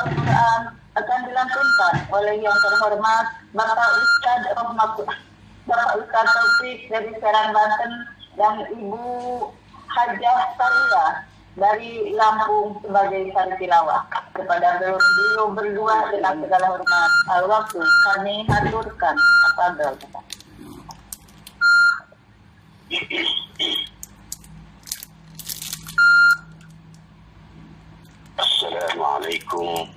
Al-Quran akan dilantunkan oleh yang terhormat Bapak Ustadz Taufik dari Serang, Banten, dan Ibu Hajah Saria dari Lampung sebagai sari tilawah. Kepada beliau berdua dengan segala hormat al-waktu kami haturkan tafadhol. Assalamualaikum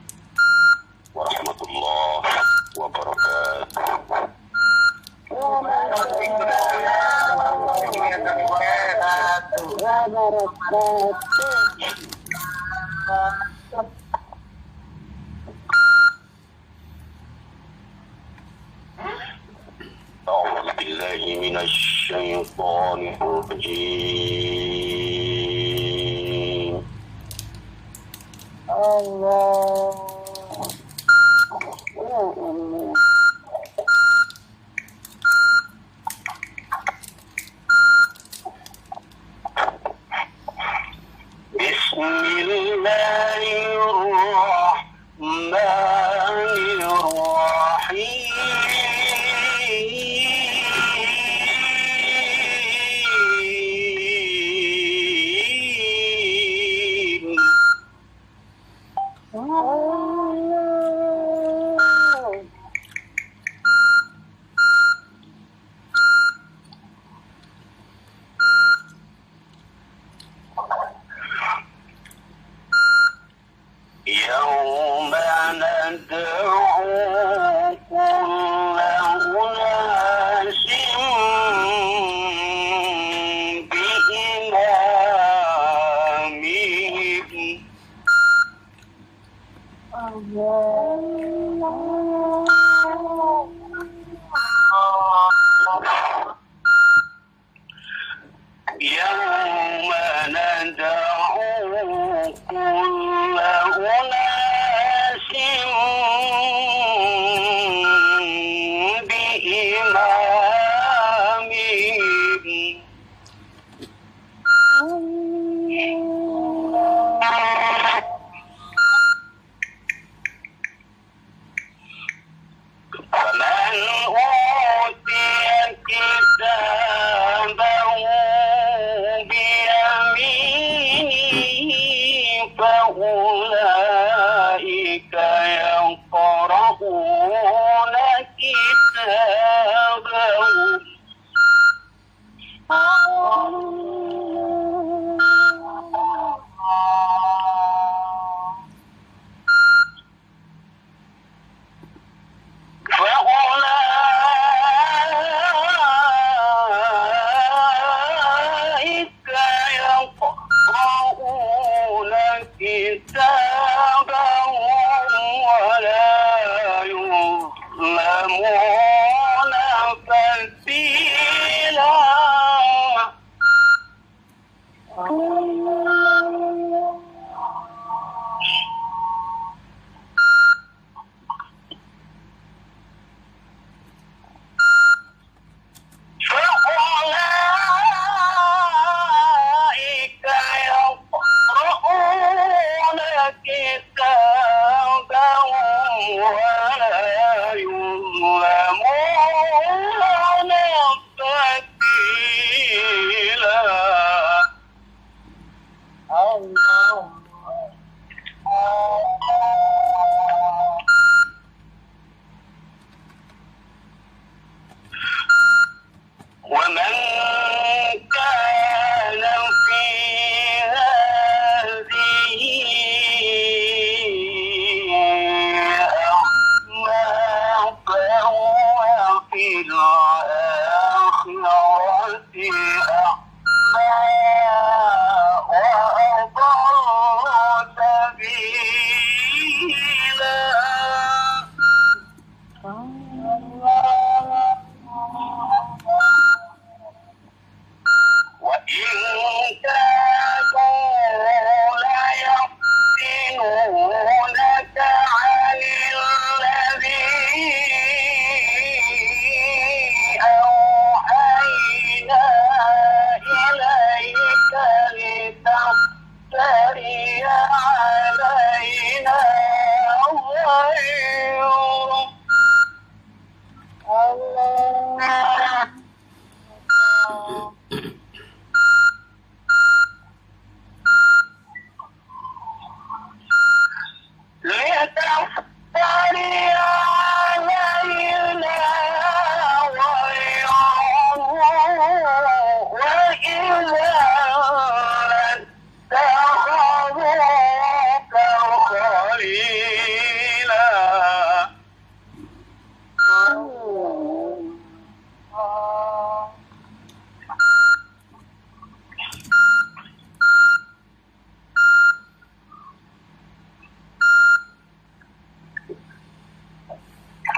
warahmatullahi wabarakatuh. أعوذ بالله من الشيطان الرجيم. Allah. Ya Allah. يوم ندعو كل أناس بإمامهم. يوم ندعو كل أناس بإمامهم. فمن أوتي كتابه بيمينه فأولئك يقرؤون كتابهم. فأولئك يقرؤون كتابهم ولا يظلمون فتيلا. فأولئك يقرؤون كتابهم ولا يظلمون فتيلا. ومن كان في هذه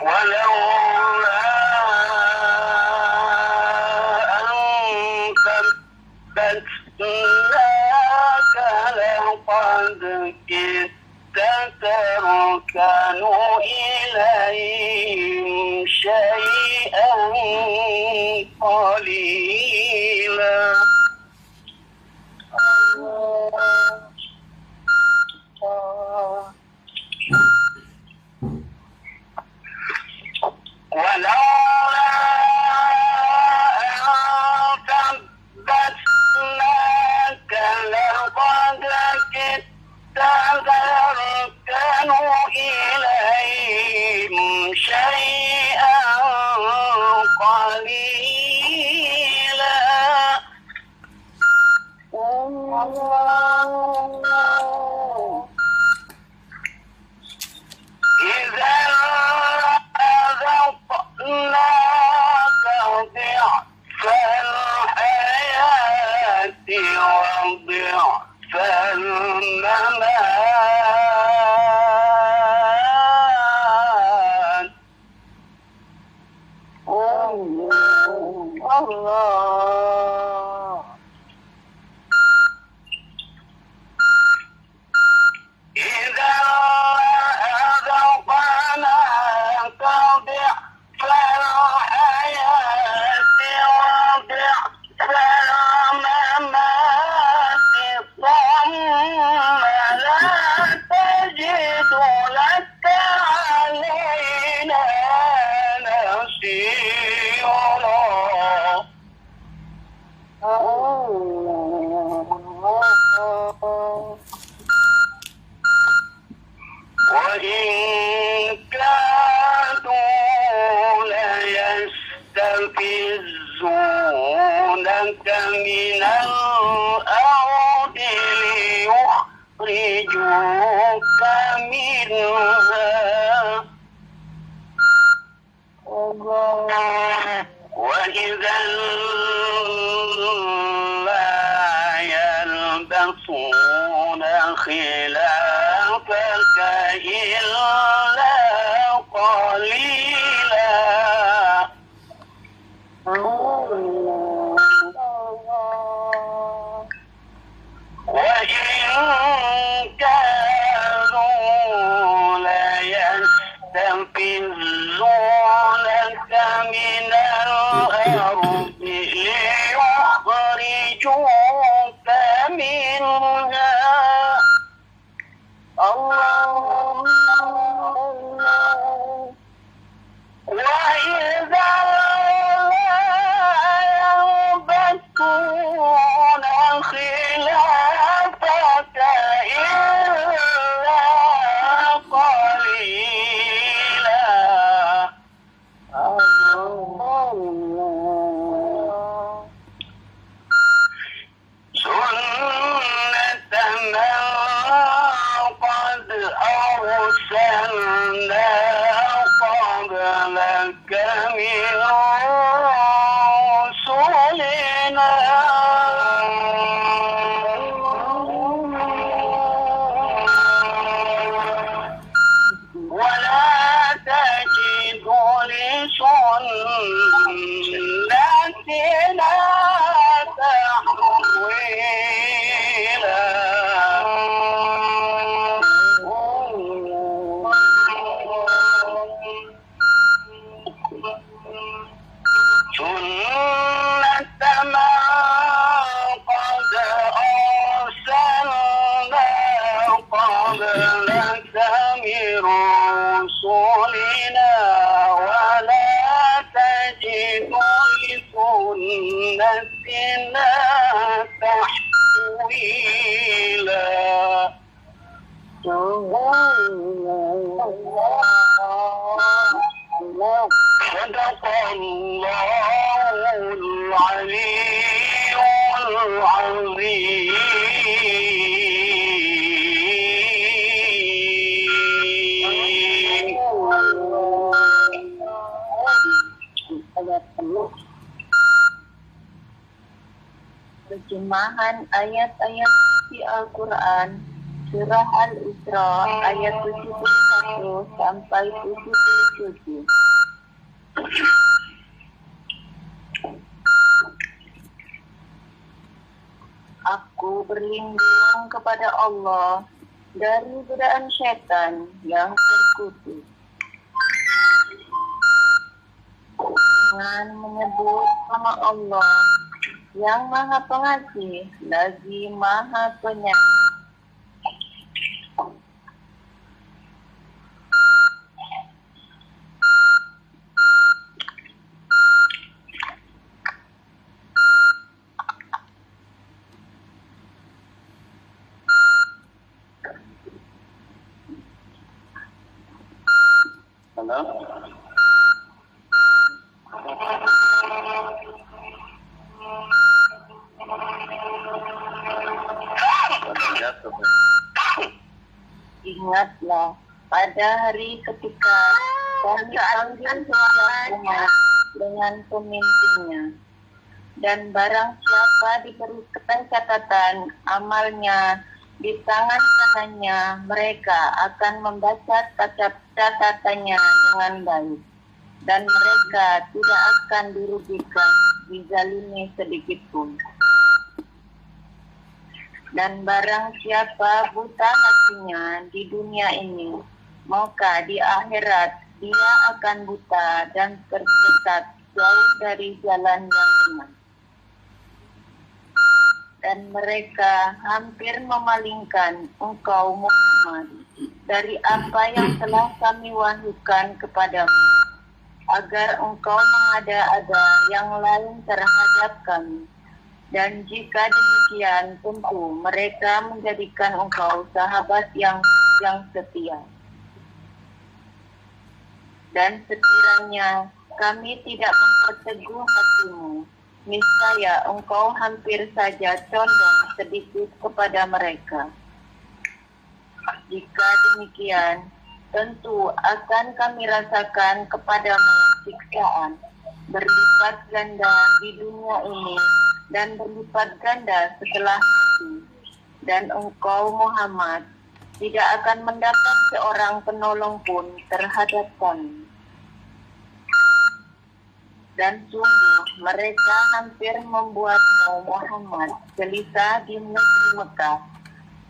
ولولا أن ثبتناك لقد كدت تركن إليهم شيئا قليلا. ولولا أن ثبتناك لقد كدت تركن إليهم شيئا قليلا. إذا أذقناك ضعف الحياة وضعف الممات. الله. إذا أذقناك ضعف الحياة وضعف الممات ثم لا تجد لك علينا نصيرا. وإن كادوا ليستفزونك من الأرض ليخرجوك منها. وإذا لا يلبثون خلافك إلا قليلا. وإن كانوا ليستفزونك من الأرض ليخرجوك منها. الله. وإذا لا ينبتون خلافك إلا قليلا. سنة من قد أرسلنا قبلك من رسلنا. ولا تجد لسنتنا تحويلا. سنة من قد أرسلنا قبلك من رسلنا. ولا تجد لسنتنا تحويلا. صدق الله العلي العظيم. Terjemahan ayat-ayat suci Al-Quran Surah Al-Isra ayat 71 sampai ke 77. Aku berlindung kepada Allah dari godaan syaitan yang terkutuk. Dengan menyebut nama Allah yang Maha Pengasih lagi Maha Penyayang. Halo? Ingatlah pada hari ketika kami panggil setiap umat dengan pemimpinnya, dan barang siapa diberikan catatan amalnya di tangan kanannya, mereka akan membaca catatannya dengan baik, dan mereka tidak akan dirugikan, dizalimi sedikit pun. Dan barang siapa buta hatinya di dunia ini, maka di akhirat dia akan buta dan tersesat jauh dari jalan yang benar. Dan mereka hampir memalingkan engkau Muhammad dari apa yang telah kami wahyukan kepadamu, agar engkau mengada-ada yang lain terhadap kami. Dan jika demikian, tentu mereka menjadikan engkau sahabat yang setia. Dan sekiranya kami tidak memperteguh hatimu, niscaya engkau hampir saja condong sedikit kepada mereka. Jika demikian, tentu akan kami rasakan kepadamu siksaan berlipat ganda di dunia ini dan berlipat ganda setelah mati. Dan engkau Muhammad tidak akan mendapat seorang penolong pun terhadap kami. Dan sungguh mereka hampir membuatmu Muhammad gelisah di negeri Mekah,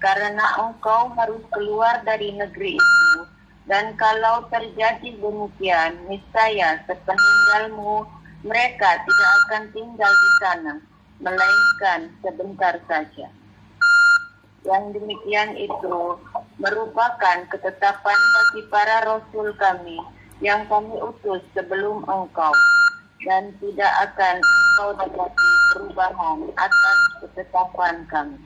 karena engkau harus keluar dari negeri itu. Dan kalau terjadi demikian, niscaya sepeninggalmu mereka tidak akan tinggal di sana, melainkan sebentar saja. Yang demikian itu merupakan ketetapan bagi para rasul kami yang kami utus sebelum engkau, dan tidak akan engkau dapati perubahan atas ketetapan kami.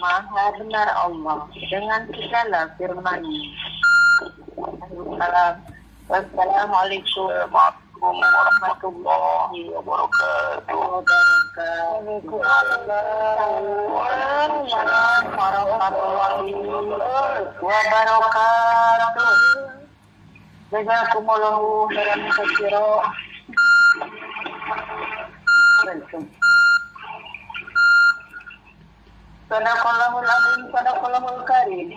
Maha benar Allah dengan segala firman-Nya. Wassalamualaikum warahmatullahi wabarakatuh. Warahmatullahi wabarakatuh. Jazakumullahu khairan katsiran. Sadaqallahul azim, sadaqallahul karim.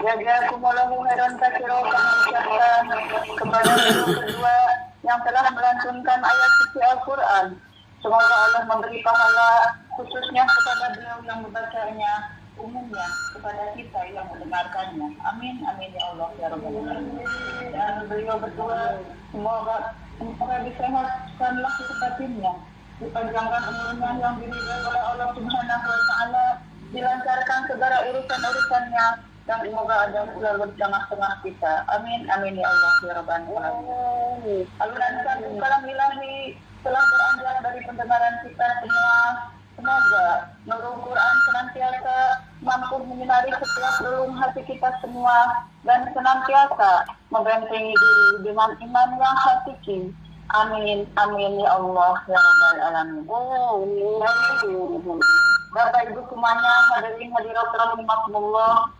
Jazakumullahu khairan katsiran. Kami ucapkan kepada guru kedua yang telah melantunkan ayat suci Al-Quran. Semoga Allah memberi pahala khususnya kepada beliau yang membacanya, umumnya kepada kita yang mendengarkannya. Amin, amin ya Allah ya Rabbal alamin. Dan beliau berdua semoga disehatkanlah batinnya, dipanjangkan umurnya yang diridhai oleh Allah Subhanahu wa taala, dilancarkan segala urusan-urusannya, dan semoga ada selalu di tengah-tengah kita. Amin, amin ya Allah ya Rabbal alamin. Alunan kalam ilahi telah beranjak dari pendengaran kita semua. Semoga nurul Quran senantiasa mampu menyinari setiap relung hati kita semua, dan senantiasa membentengi diri dengan iman yang hakiki. Amin, amin ya Allah ya Rabbal alamin. Bapak Ibu semuanya, hadirin hadirat rahimakumullah,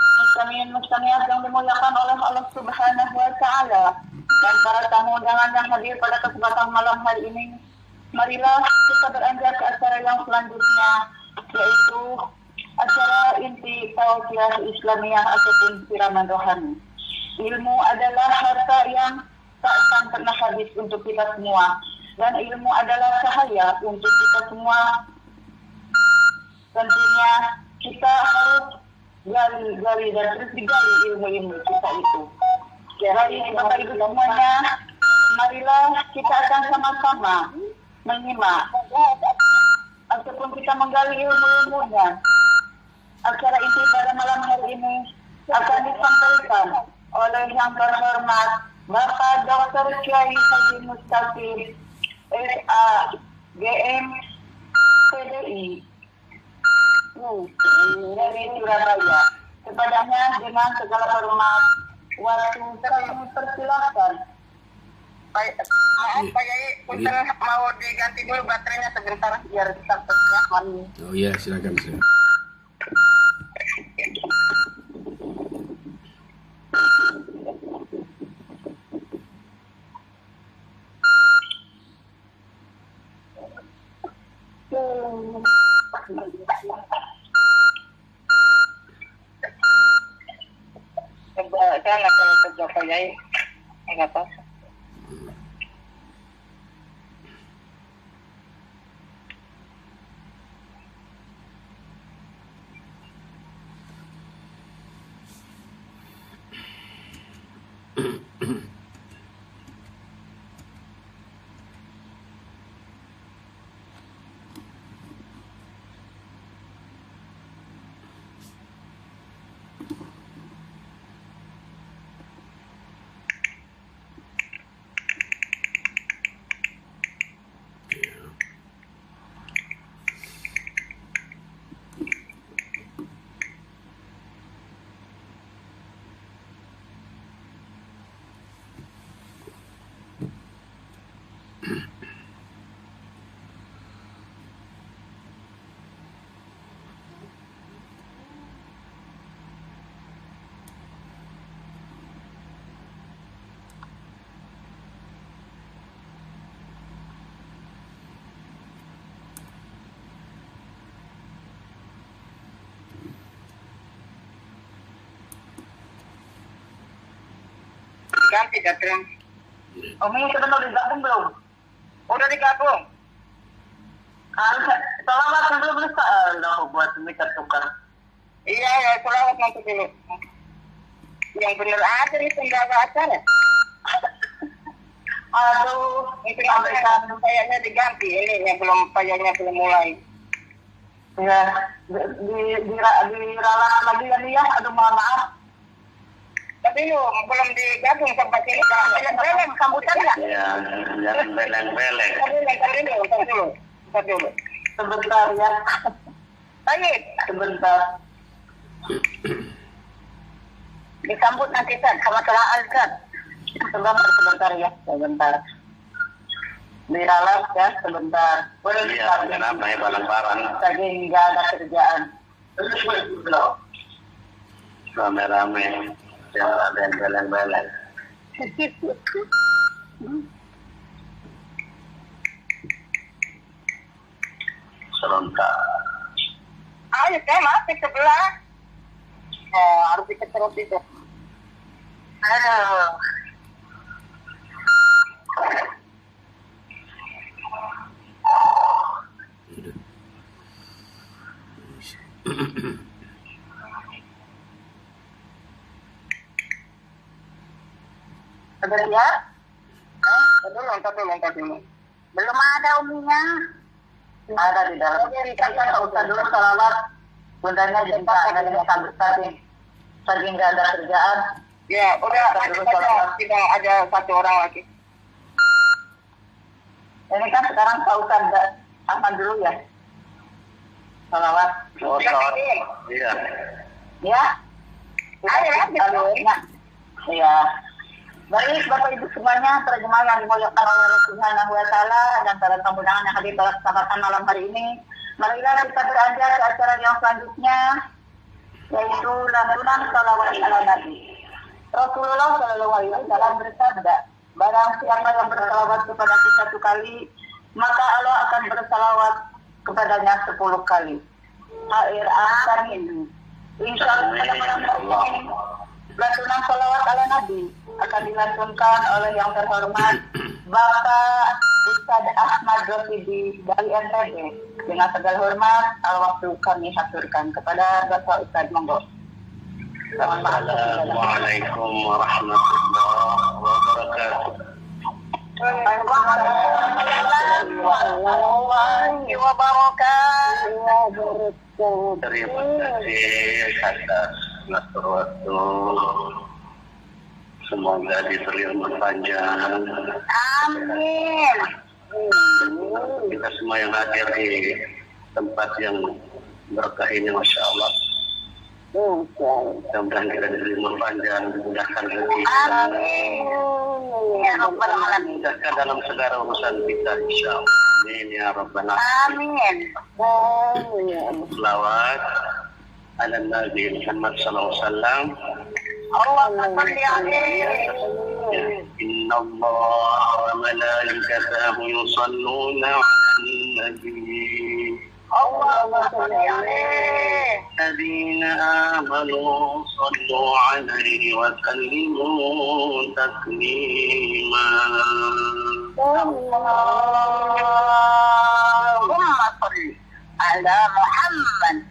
mustamiat yang dimuliakan oleh Allah Subhanahu wa taala, dan para tamu undangan yang hadir pada kesempatan malam hari ini. Marilah kita beranjak ke acara yang selanjutnya, yaitu acara inti tausiah Islamiyah ataupun siraman rohani. Ilmu adalah harta yang tak akan pernah habis untuk kita semua. Dan ilmu adalah cahaya untuk kita semua. Tentunya kita harus gali dan terus digali ilmu-ilmu kita itu. Jadi Bapak Ibu semuanya, marilah kita akan sama-sama menyimak ataupun kita menggali ilmu-ilmunya. Acara inti pada malam hari ini akan disampaikan oleh yang terhormat Bapak Dr. Kiai Haji Mustaqim SA GM PDI dari Surabaya. Kepadanya dengan segala hormat, waktu kami persilakan. Maaf Pak Yai, punten mau diganti dulu baterainya sebentar biar bisa tersiapkan. Oh iya, silakan. Saya nggak tahu kerja Pak Yai, nggak tahu. Ganti Catherine. Umi itu benar digabung belum? Udah digabung. Selawat belum bisa. Loh, buat Umi tertukar. Iya ya, selawat nanti dulu. Yang benar aja nih senggara acara. Aduh, itu sampaikan kayaknya diganti ini yang belum payahnya belum mulai. Ya, diralat lagi ya nih ya. Aduh, mohon maaf. Tapi lu belum digabung sampai sini. Beleng-beleng sambutan nggak? Iya, jangan beleng-beleng. Bentar dulu. Sebentar ya. Baik, sebentar. Disambut nanti kan sama telah Alkan. Sebentar ya, sebentar. Diralat ya, sebentar. Boleh Iya, kenapa ya barang-barang. Lagi nggak ada kerjaan. Rame-rame. Jangan ada yang beleng-beleng. Serentak. Ayo, saya masih sebelah. Harus diketerut itu. Aduh. Sudah siap? Lontar dulu. Belum ada uminya. Ada di dalam. Kita nggak usah dulu salawat. Bundanya jadi nggak sambut saking nggak ada kerjaan. Ya, udah tidak ada satu orang lagi. Ini kan sekarang Pak Ustadz aman dulu ya. Salawat. Oh, iya. Ya. Iya. Baik, Bapak Ibu semuanya, terjemah yang dimuliakan oleh Allah Subhanahu wa Ta'ala dan para tamu undangan yang hadir dalam kesempatan malam hari ini. Marilah kita beranjak ke acara yang selanjutnya, yaitu lantunan salawat ala Nabi. Rasulullah Shallallahu Alaihi Wasallam bersabda, barang siapa yang bersalawat kepada kita 1 kali, maka Allah akan bersalawat kepadanya 10 kali. Akhir akan ini. Insya Allah pada malam hari ini lantunan sholawat ala Nabi akan dilantunkan oleh yang terhormat Bapak Ustadz Ahmad Rosidi dari NTB. Dengan segala hormat, waktu kami haturkan kepada Bapak Ustadz, monggo. Assalamualaikum warahmatullahi wabarakatuh. Warahmatullahi wabarakatuh. Terima kasih atas waktu. Semoga diberi umur panjang. Amin. Kita semua yang hadir di tempat yang berkah ini, Masya Allah. Mudah-mudahan kita diberi umur panjang, dimudahkan rezeki. Amin. Ya Rabbal Alamin. Dimudahkan dalam segala urusan kita, Insya Allah. Amin ya Rabbal Alamin. Amin. Selawat ala Nabi Muhammad SAW. Allahumma salli alaihi. Inna Allah wa malaikatahu yusalluna ala nabi. Allahumma salli alaihi. الذين آمنوا صلوا عليه وسلموا تسليما. اللهم صل على محمد.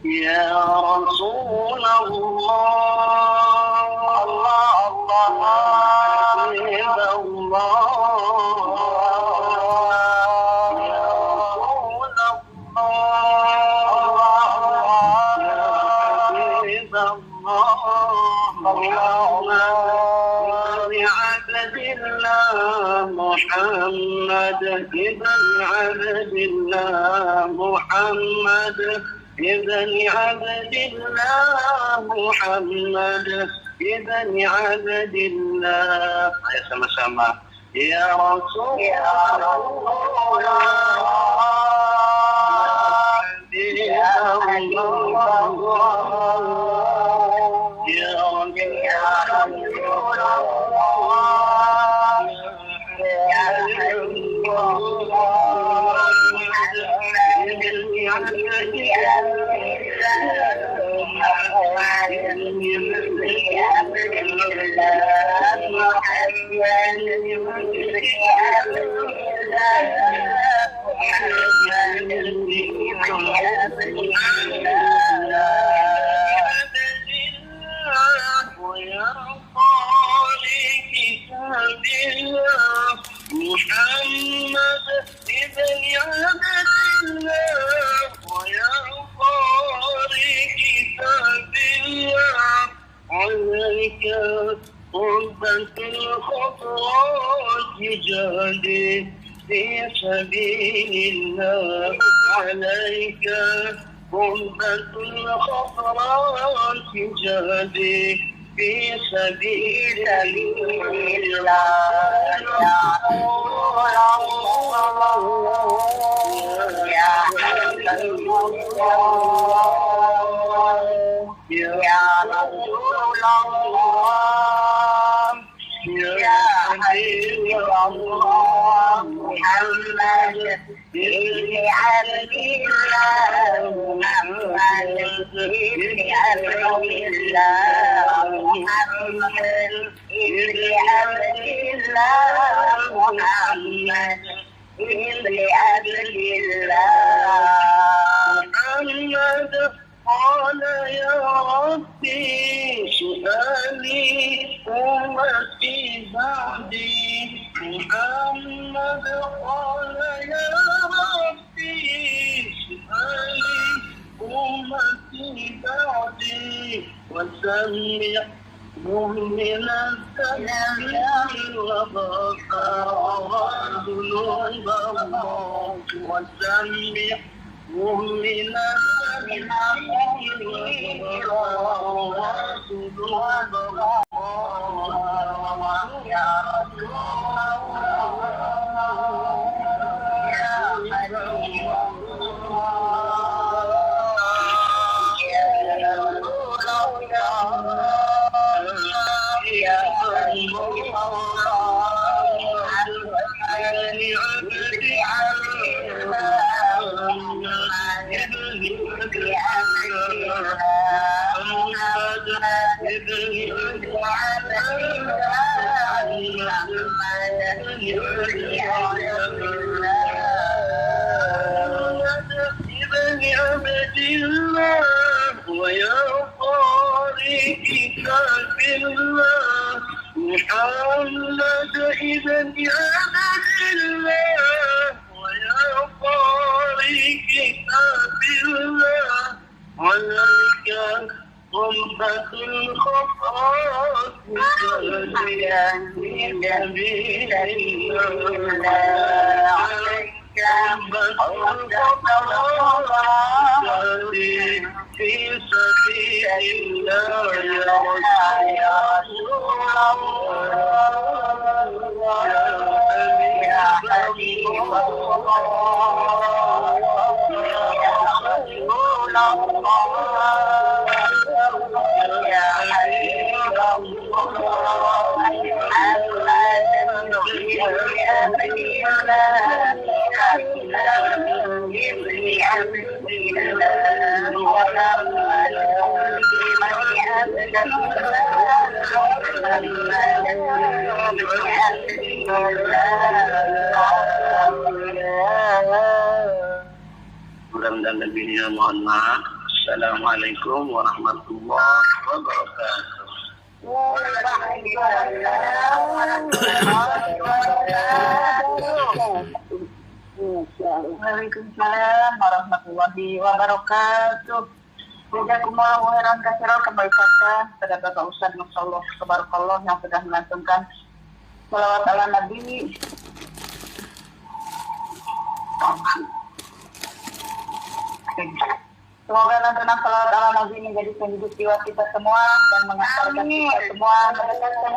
يا رسول الله حبيب الله يا رسول الله حبيب الله عبد الله محمد ابن عبد الله محمد ابن عبد الله محمد ابن عبد الله. Ayo sama-sama. Ya Rasul في سبيل الله عليك قربة الخطرات جهدي في سبيل الله يا رسول الله يا رسول الله يا حبيب الله محمد ابن عبد الله محمد ابن عبد الله محمد ابن عبد الله محمد ابن عبد الله محمد قال يا ربي سؤالي أمتي بعدي محمد قال يا ربي سؤالي أمتي بعدي وسمع مؤمنا التنبيه وغفر ذنوب الله وسمع مؤمنا ويا قارئ كتاب الله محمد إذا يا نبي الله ويا قارئ كتاب الله عليك غربة الخطأ من جميل الله عليك في سبيل الله يا رسول الله يا حبيب الله يا رسول الله يا حبيب الله Mudah-mudahan lebihnya mohon maaf. Assalamualaikum warahmatullahi wabarakatuh. Waalaikumsalam warahmatullahi wabarakatuh. Jazakumullah khairan katsiran kebaikan kepada Bapak Ustaz Masyaallah tabarakallah yang sudah melantunkan shalawat ala Nabi. Semoga lantunan shalawat ala Nabi menjadi pendidik jiwa kita semua dan mengantarkan kita semua mendekatkan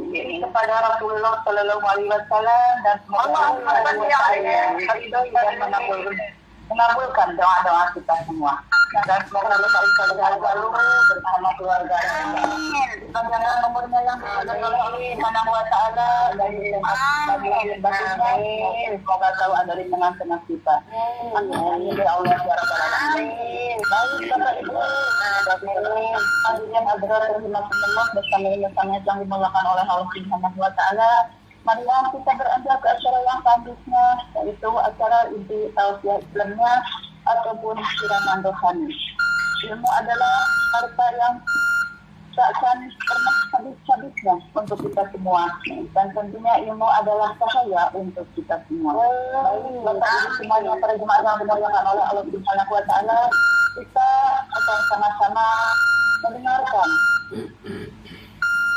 diri kepada Rasulullah Sallallahu Alaihi Wasallam dan semoga meridhoi dan mengabulkan doa-doa kita semua. Dan semoga Bapak selalu bersama keluarga. Panjangkan umurnya yang ada Allah Subhanahu wa taala dari batinnya. Semoga selalu ada di tengah-tengah kita. Amin ya Allah ya rabbal alamin. Baik Bapak Ibu, hadirin hadirat rahimakumullah bersama yang dimuliakan oleh Allah Subhanahu wa taala. Marilah kita beranjak ke acara yang selanjutnya, yaitu acara inti tausiah Islamnya ataupun siraman rohani. Ilmu adalah harta yang tak akan pernah habis-habisnya untuk kita semua, dan tentunya ilmu adalah cahaya untuk kita semua. Baik, Bapak Ibu semuanya, para jemaah yang dimuliakan oleh Allah Subhanahu wa taala, kita akan sama-sama mendengarkan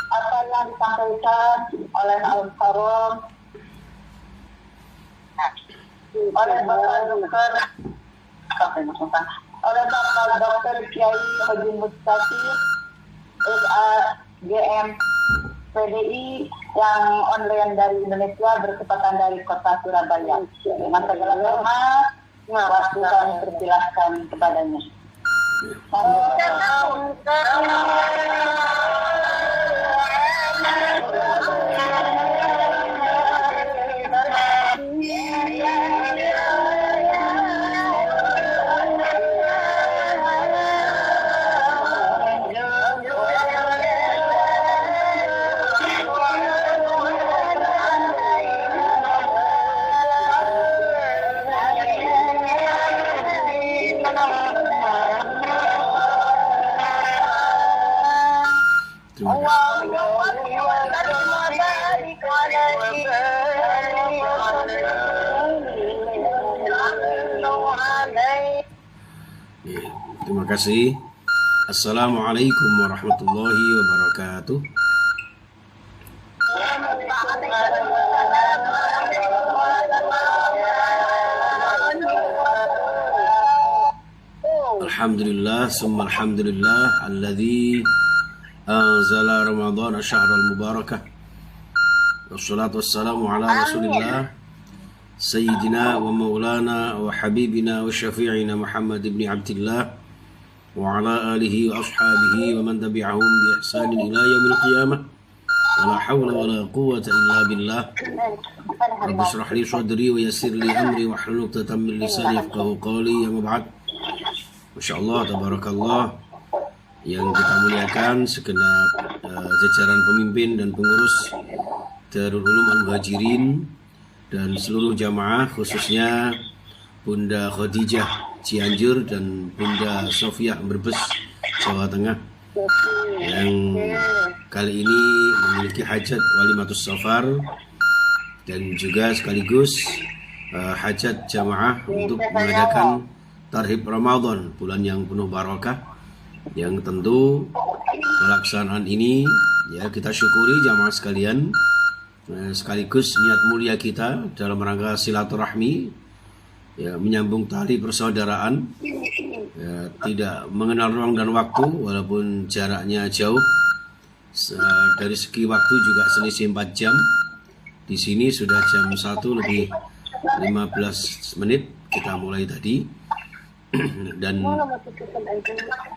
apa yang disampaikan oleh Al-Karom oleh Bapak Dr. Kiai Haji Mustafi SAGM PDI yang online dari Indonesia bertepatan dari kota Surabaya. Dengan segala hormat, waktu kami persilahkan kepadanya. Terima kasih. Assalamualaikum warahmatullahi wabarakatuh. Alhamdulillah, summa alhamdulillah alladzi anzala Ramadan asyhral mubarakah. Wassalatu wassalamu ala Rasulillah Sayyidina wa maulana wa habibina wa syafi'ina Muhammad ibn Abdillah wa ala alihi wa ashabihi wa man tabi'ahum bi ihsanin ila yaumil qiyamah. Wa la hawla wa la quwwata illa billah. Rabbi shrah li sadri wa yassir li amri wa hlul 'uqdatam min lisani yafqahu qawli. Amma ba'd. Masyaallah tabarakallah. yang kita muliakan, segenap jajaran pemimpin dan pengurus Darul Ulum Al-Muhajirin dan seluruh jamaah, khususnya Bunda Khadijah Cianjur dan Bunda Sofiah Brebes, Jawa Tengah, yang kali ini memiliki hajat walimatus safar dan juga sekaligus hajat jamaah untuk mengadakan tarhib Ramadan, bulan yang penuh barakah, yang tentu pelaksanaan ini ya kita syukuri jamaah sekalian, sekaligus niat mulia kita dalam rangka silaturahmi, ya, menyambung tali persaudaraan, ya, tidak mengenal ruang dan waktu walaupun jaraknya jauh. Dari segi waktu juga selisih 4 jam. Di sini sudah jam 1 lebih 15 menit kita mulai tadi. Dan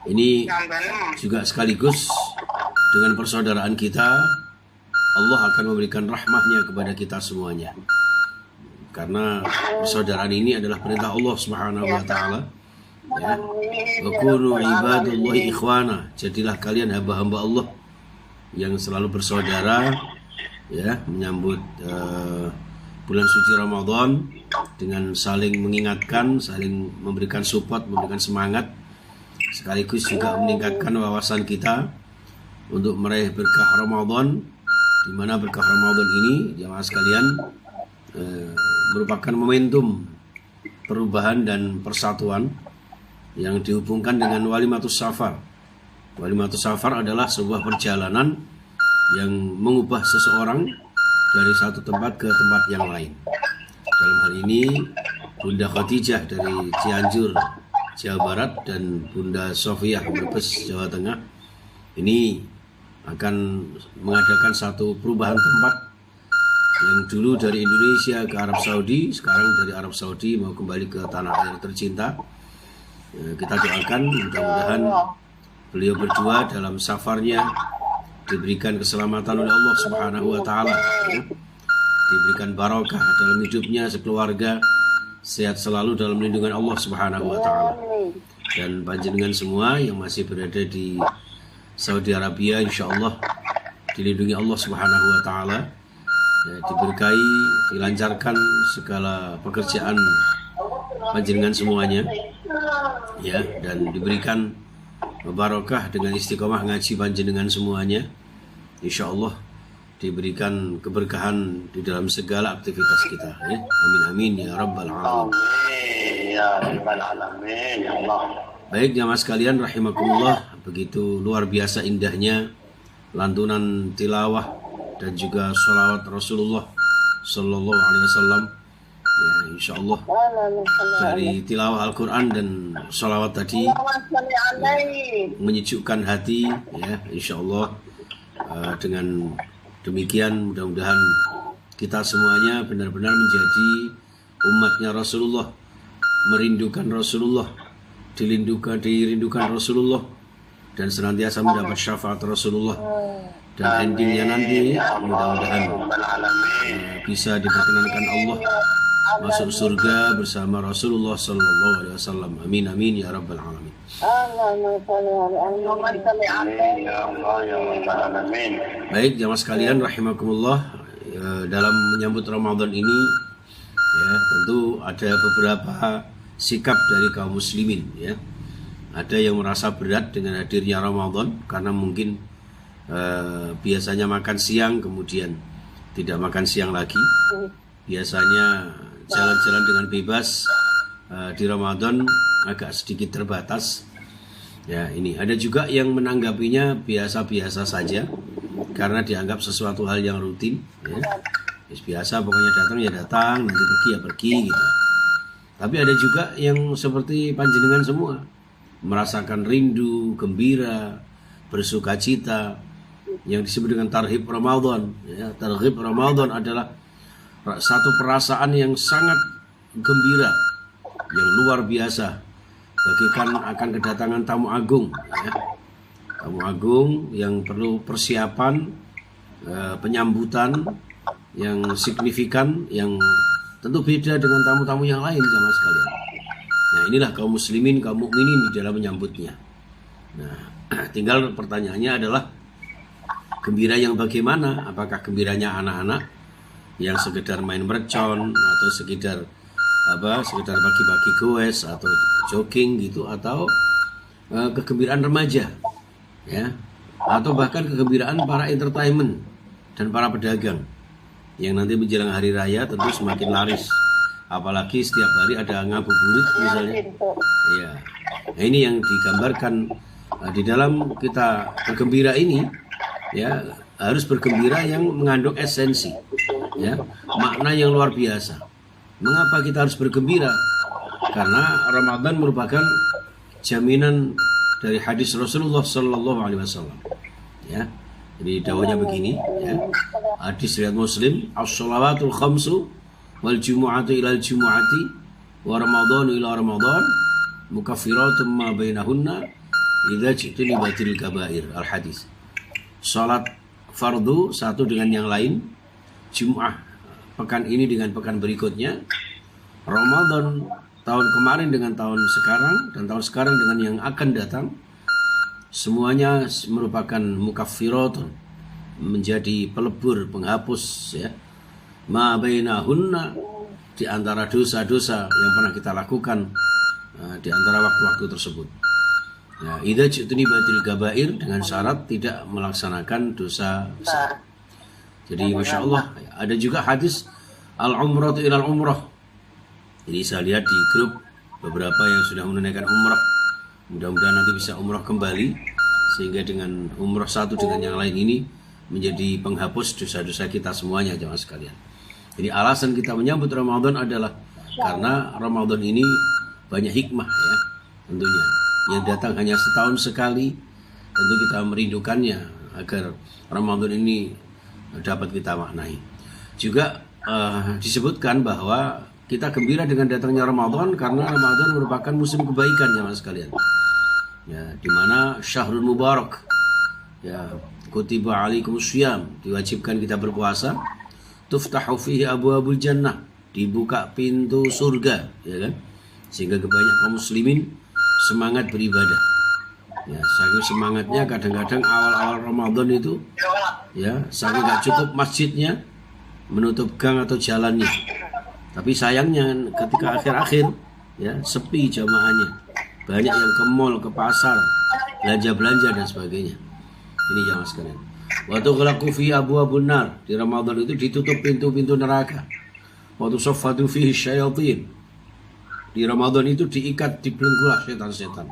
ini juga sekaligus dengan persaudaraan kita, Allah akan memberikan rahmahnya kepada kita semuanya. Karena persaudaraan ini adalah perintah Allah Subhanahu wa taala. Ya. Wa kunu ibadullahi ikhwana. Jadilah kalian hamba-hamba Allah yang selalu bersaudara, ya, menyambut bulan suci Ramadan dengan saling mengingatkan, saling memberikan support, memberikan semangat, sekaligus juga meningkatkan wawasan kita untuk meraih berkah Ramadan, di mana berkah Ramadan ini jamaah sekalian merupakan momentum perubahan dan persatuan yang dihubungkan dengan walimatus safar. Walimatus safar adalah sebuah perjalanan yang mengubah seseorang dari satu tempat ke tempat yang lain. Dalam hal ini Bunda Khadijah dari Cianjur, Jawa Barat, dan Bunda Sofiah Brebes, Jawa Tengah ini akan mengadakan satu perubahan tempat yang dulu dari Indonesia ke Arab Saudi, sekarang dari Arab Saudi mau kembali ke tanah air tercinta. Kita doakan mudah-mudahan beliau berdua dalam safarnya diberikan keselamatan oleh Allah Subhanahu wa taala, ya. Diberikan barakah dalam hidupnya, sekeluarga sehat selalu dalam lindungan Allah Subhanahu wa taala. Dan panjenengan semua yang masih berada di Saudi Arabia, insyaallah dilindungi Allah Subhanahu wa taala, ya, diberkahi, dilancarkan segala pekerjaan panjenengan semuanya, ya, dan diberikan barakah dengan istiqomah ngaji panjenengan semuanya. Insyaallah diberikan keberkahan di dalam segala aktivitas kita, ya. Amin amin ya rabbal alamin. Ya rabbal alamin ya Allah. Baik jamaah sekalian rahimakumullah, begitu luar biasa indahnya lantunan tilawah dan juga sholawat Rasulullah sallallahu alaihi wasallam. Ya, insyaallah dari tilawah Al-Quran dan sholawat tadi menyejukkan hati, ya, insyaallah. Dengan demikian mudah-mudahan kita semuanya benar-benar menjadi umatnya Rasulullah, merindukan Rasulullah, dirindukan Rasulullah, dan senantiasa mendapat syafaat Rasulullah. Dan endingnya nanti mudah-mudahan bisa diperkenankan Allah masuk surga bersama Rasulullah sallallahu alaihi wasallam. Amin amin ya rabbal alamin. Baik jamaah sekalian rahimakumullah, dalam menyambut Ramadan ini, ya, tentu ada beberapa sikap dari kaum muslimin, ya. Ada yang merasa berat dengan hadirnya Ramadan karena mungkin biasanya makan siang kemudian tidak makan siang lagi. Biasanya jalan-jalan dengan bebas di Ramadan agak sedikit terbatas. Ya, ini ada juga yang menanggapinya biasa-biasa saja karena dianggap sesuatu hal yang rutin, ya. Biasa, pokoknya datang ya datang, nanti pergi ya pergi gitu. Tapi ada juga yang seperti panjenengan semua, merasakan rindu, gembira, bersukacita, yang disebut dengan tarhib Ramadan, ya. Tarhib Ramadan adalah satu perasaan yang sangat gembira, yang luar biasa, bagikan akan kedatangan tamu agung, ya. Tamu agung yang perlu persiapan, penyambutan yang signifikan, yang tentu beda dengan tamu-tamu yang lain jamaah sekalian. Nah, inilah kaum muslimin, kaum mukminin di dalam menyambutnya. Nah, Tinggal pertanyaannya adalah gembira yang bagaimana? Apakah gembiranya anak-anak yang sekedar main mercon atau sekedar bagi-bagi goes atau jogging gitu, atau kegembiraan remaja, ya, atau bahkan kegembiraan para entertainment dan para pedagang yang nanti menjelang hari raya tentu semakin laris, apalagi setiap hari ada ngabuburit misalnya, ya. Nah, ini yang digambarkan di dalam kita bergembira ini, ya, harus bergembira yang mengandung esensi, ya, makna yang luar biasa. Mengapa kita harus bergembira? Karena Ramadan merupakan jaminan dari hadis Rasulullah Sallallahu Alaihi Wasallam, ya. Jadi dawanya begini, ya. Hadis riwayat Muslim, as-shalawatul khamsu wal jumu'atu ilal jumu'ati wa ramadhanu ila ramadhan mukaffiratun ma bainahunna idza jitunibatil kabair. Al-hadis. Salat fardu satu dengan yang lain, Jum'ah pekan ini dengan pekan berikutnya, Ramadan tahun kemarin dengan tahun sekarang, dan tahun sekarang dengan yang akan datang, semuanya merupakan mukaffiratun, menjadi pelebur, penghapus, ya, ma bainahunna, di antara dosa-dosa yang pernah kita lakukan di antara waktu-waktu tersebut. Ya, idza jitunibatil kabair, dengan syarat tidak melaksanakan dosa besar. Jadi Masya Allah, ada juga hadis al-umratu ilal umrah. Jadi saya lihat di grup beberapa yang sudah menunaikan umrah, mudah-mudahan nanti bisa umrah kembali, sehingga dengan umrah satu dengan yang lain ini menjadi penghapus dosa-dosa kita semuanya, jemaah sekalian. Jadi alasan kita menyambut Ramadan adalah karena Ramadan ini banyak hikmah, ya, tentunya, yang datang hanya setahun sekali. Tentu kita merindukannya agar Ramadan ini dapat kita maknai. Juga disebutkan bahwa kita gembira dengan datangnya Ramadan karena Ramadan merupakan musim kebaikan, jemaah sekalian. Ya, di mana syahrul mubarak, ya, kutiba alaikumus syiyam, diwajibkan kita berpuasa, tuftahu fihi abwabul jannah, dibuka pintu surga, ya kan? Sehingga banyak kaum muslimin semangat beribadah. Ya, saking semangatnya kadang-kadang awal-awal Ramadan itu, ya, saking gak cukup masjidnya menutup gang atau jalannya. Tapi sayangnya ketika akhir-akhir, ya, sepi jamaahnya. Banyak yang ke mall, ke pasar, belanja-belanja dan sebagainya. Ini jamaah sekalian. Wa tughlaqu fi abwabun nar, di Ramadan itu ditutup pintu-pintu neraka. Wa tusaffatu fihi syayatin, di Ramadan itu diikat, dibelenggulah setan-setan.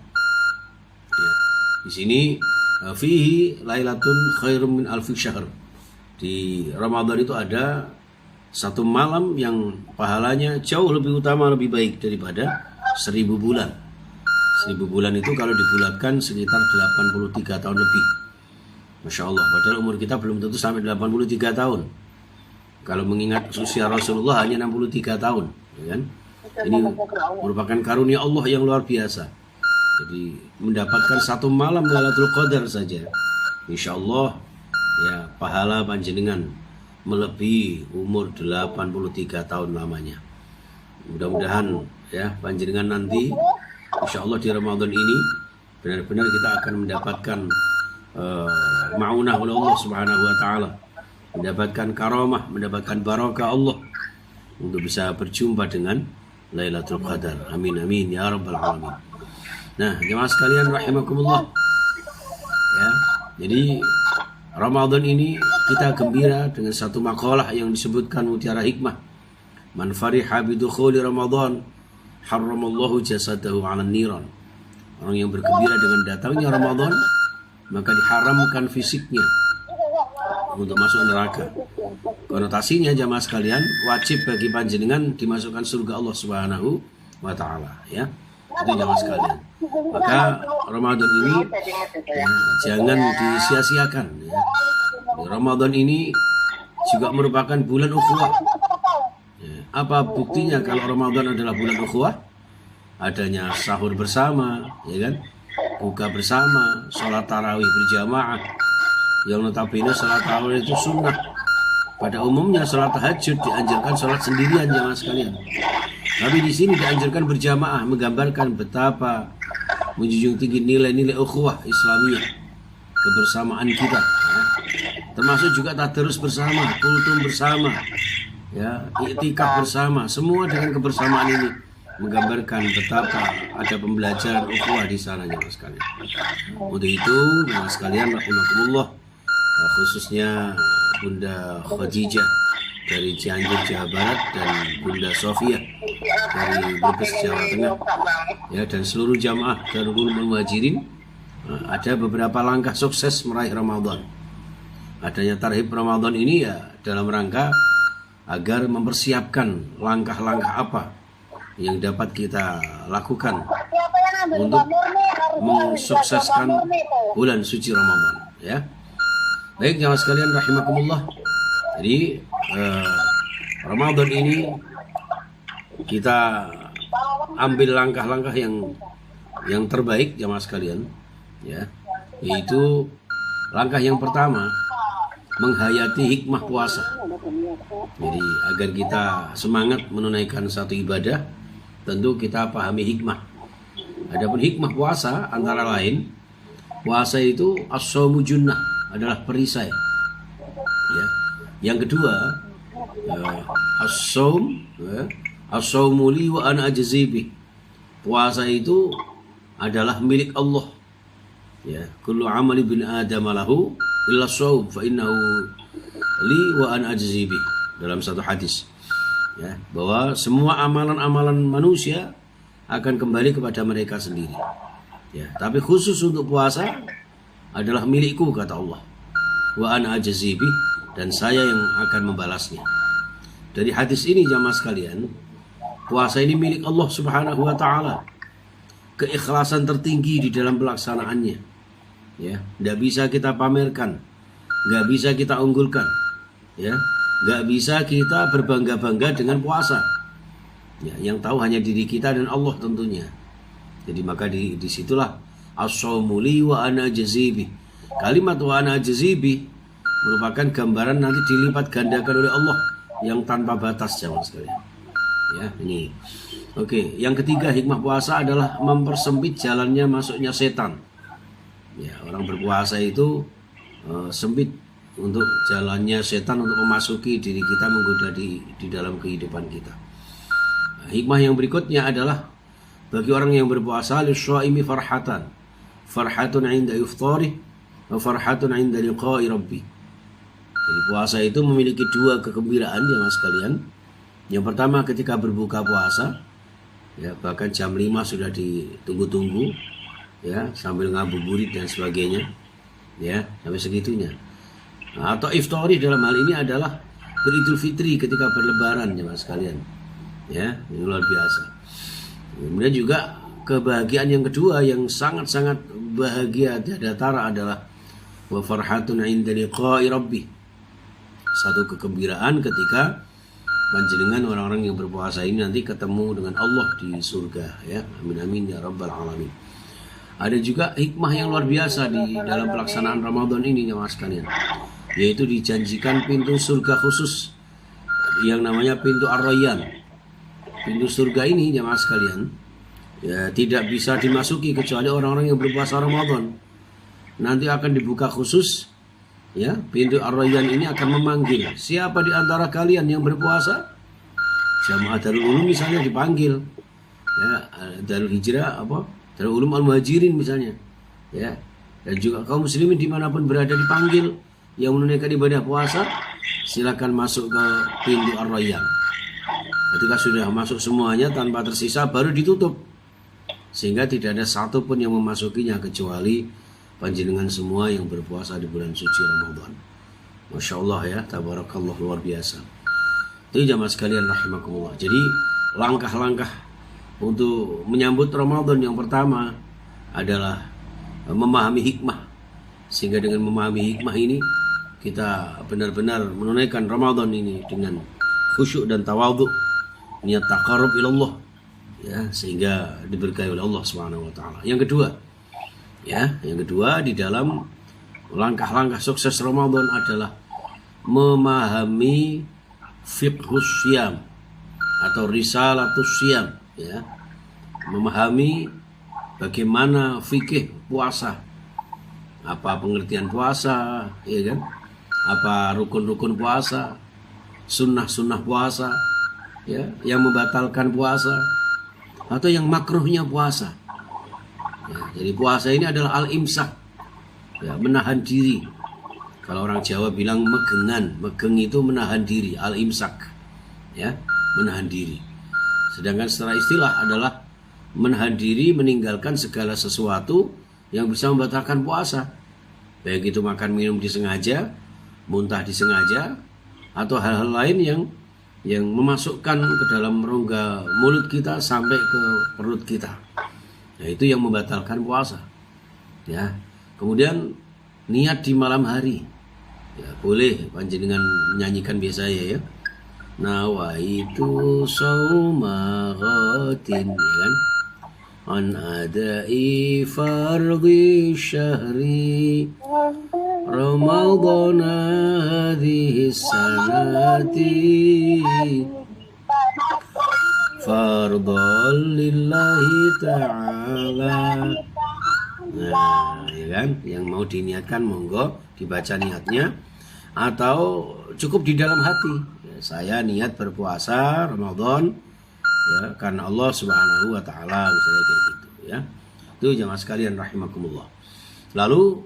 Ya. Di sini fihi lailatun khairum min alfi syahr. Di Ramadan itu ada satu malam yang pahalanya jauh lebih utama, lebih baik daripada 1000 bulan. 1000 bulan itu kalau dibulatkan sekitar 83 tahun lebih. Masya Allah, padahal umur kita belum tentu sampai 83 tahun. Kalau mengingat usia Rasulullah hanya 63 tahun, ya kan? Ini merupakan karunia Allah yang luar biasa. Jadi mendapatkan satu malam Lailatul Qadar saja, insya Allah, ya, pahala panjenengan melebihi umur 83 tahun lamanya. Mudah-mudahan, ya, panjenengan nanti insya Allah di Ramadan ini benar-benar kita akan mendapatkan ma'unah oleh Allah Subhanahu wa Ta'ala, mendapatkan karamah, mendapatkan barakah Allah untuk bisa berjumpa dengan Lailatul Qadar. Amin amin ya rabbal alamin. Nah, jemaah sekalian rahimakumullah, ya, jadi Ramadan ini kita gembira dengan satu makalah yang disebutkan mutiara hikmah. Man fariha bidukhuli Ramadan harramallahu jasadahu 'alan niran. Orang yang bergembira dengan datangnya Ramadan, maka diharamkan fisiknya untuk masuk neraka. Konotasinya jamaah sekalian, wajib bagi panjenengan dimasukkan surga Allah Subhanahu wa Ta'ala, ya. Itu jamaah sekalian. Maka Ramadan ini, ya, jangan disia-siakan, ya. Ramadan ini juga merupakan bulan ukhuwah. Ya, apa buktinya kalau Ramadan adalah bulan ukhuwah? Adanya sahur bersama, ya kan? Buka bersama, sholat tarawih berjamaah. Yang notabene sholat tarawih itu sunnah. Pada umumnya sholat tahajud dianjurkan sholat sendirian, jamaah sekalian. Tapi di sini dianjurkan berjamaah, menggambarkan betapa menjunjung tinggi nilai-nilai ukhuwah Islamiyah, kebersamaan kita, ya. Termasuk juga tadarus bersama, kultum bersama, ya, iktikaf bersama, semua dengan kebersamaan ini menggambarkan betapa ada pembelajaran ukhuwah di sana jemaah sekalian. Untuk itu jemaah sekalian rahimakumullah, khususnya Bunda Khadijah dari Cianjur Jawa Barat dan Bunda Sofia dari Brebes Jawa Tengah, ya, dan seluruh jamaah Darul Ulum Muhajirin, ada beberapa langkah sukses meraih Ramadan. Adanya tarhib Ramadan ini ya dalam rangka agar mempersiapkan langkah-langkah apa yang dapat kita lakukan untuk mensukseskan bulan suci Ramadan, ya. Baik jamaah sekalian rahimakumullah. Jadi Ramadan ini kita ambil langkah-langkah yang terbaik jamaah sekalian, ya, yaitu langkah yang pertama menghayati hikmah puasa. Jadi agar kita semangat menunaikan satu ibadah, tentu kita pahami hikmah. Adapun hikmah puasa antara lain, puasa itu as-shaumu junnah, adalah perisai. Ya. Yang kedua, as-shaum, as-shaumu li wa ana ajzi bih. Puasa itu adalah milik Allah. Ya, kullu amali bin adam lahu illa shaum fa innahu li wa ana ajzi bih. Dalam satu hadis, ya, bahwa semua amalan-amalan manusia akan kembali kepada mereka sendiri. Ya, tapi khusus untuk puasa adalah milikku kata Allah. Wa ana ajzi bih, dan saya yang akan membalasnya. Dari hadis ini jamaah sekalian, puasa ini milik Allah Subhanahu wa taala. Keikhlasan tertinggi di dalam pelaksanaannya. Ya, tidak bisa kita pamerkan, nggak bisa kita unggulkan, ya, nggak bisa kita berbangga-bangga dengan puasa. Ya, yang tahu hanya diri kita dan Allah tentunya. Jadi maka disitulah as-shaumu li wa ana jazibi. Kalimat wa ana jazibi merupakan gambaran nanti dilipat gandakan oleh Allah yang tanpa batas jamaah sekalian. Ya, ini. Oke, yang ketiga hikmah puasa adalah mempersempit jalannya masuknya setan. Ya, orang berpuasa itu sempit untuk jalannya setan untuk memasuki diri kita, menggoda di dalam kehidupan kita. Nah, hikmah yang berikutnya adalah bagi orang yang berpuasa lisyaimi farhatan. Farhatun 'inda iftarih wa farhatun 'inda liqa'i rabbi. Jadi puasa itu memiliki dua kegembiraan jemaah sekalian. Yang pertama ketika berbuka puasa, ya, bahkan jam 5 sudah ditunggu-tunggu, ya, sambil ngabuburit dan sebagainya, ya, sampai segitunya. Nah, atau iftari dalam hal ini adalah beridul fitri ketika berlebaran jemaah sekalian, ya, ini luar biasa. Kemudian juga kebahagiaan yang kedua yang sangat-sangat bahagia tiada tara adalah wa farhatun 'inda liqa'i rabbi. Satu kegembiraan ketika panjenengan orang-orang yang berpuasa ini nanti ketemu dengan Allah di surga, ya. Amin amin ya rabbal alamin. Ada juga hikmah yang luar biasa di dalam pelaksanaan Ramadan ini jemaah sekalian, yaitu dijanjikan pintu surga khusus yang namanya pintu Ar-Rayyan. Pintu surga ini jemaah sekalian, ya, tidak bisa dimasuki kecuali orang-orang yang berpuasa Ramadan. Nanti akan dibuka khusus, ya, pintu Ar-Rayyan ini akan memanggil siapa di antara kalian yang berpuasa. Jamaah Darul Ulum misalnya dipanggil, ya, Darul Hijrah Darul Ulum Al-Muhajirin misalnya, ya, dan juga kaum muslimin dimanapun berada dipanggil yang menunaikan ibadah puasa, silakan masuk ke pintu Ar-Rayyan. Ketika sudah masuk semuanya tanpa tersisa baru ditutup, sehingga tidak ada satupun yang memasukinya kecuali panjenengan semua yang berpuasa di bulan suci Ramadan. Masya Allah, ya, tabarakallah, luar biasa. Itu jamaah sekalian rahimakumullah. Jadi langkah-langkah untuk menyambut Ramadan yang pertama adalah memahami hikmah. Sehingga dengan memahami hikmah ini kita benar-benar menunaikan Ramadan ini dengan khusyuk dan tawadhu, niat taqarrub ilallah, ya, sehingga diberkahi oleh Allah Subhanahu wa taala. Yang kedua, ya, yang kedua di dalam langkah-langkah sukses Ramadan adalah memahami fiqhus syiyam atau risalatus syiyam, ya, memahami bagaimana fikih puasa, apa pengertian puasa, ya kan? Apa rukun-rukun puasa, sunnah-sunnah puasa, ya, yang membatalkan puasa atau yang makruhnya puasa. Ya, jadi puasa ini adalah al-imsak, ya, menahan diri. Kalau orang Jawa bilang megengan, megeng itu menahan diri, al-imsak, ya, menahan diri. Sedangkan secara istilah adalah menahan diri meninggalkan segala sesuatu yang bisa membatalkan puasa. Baik itu makan minum disengaja, muntah disengaja, atau hal-hal lain yang memasukkan ke dalam rongga mulut kita sampai ke perut kita. Nah, itu yang membatalkan puasa. Ya. Kemudian niat di malam hari. Ya, boleh panjenengan menyanyikan biasa ya. Nawaitu shauma ghadin, ya kan? An adai fardhi syahri Ramadhan hadhihi sanati fardhan lillahi ta'ala. Nah, ya kan? Yang mau diniatkan monggo dibaca niatnya, atau cukup di dalam hati. Ya, saya niat berpuasa Ramadan, ya, karena Allah Subhanahu wa taala, misalnya kayak gitu, ya. Itu jamaah sekalian rahimakumullah. Lalu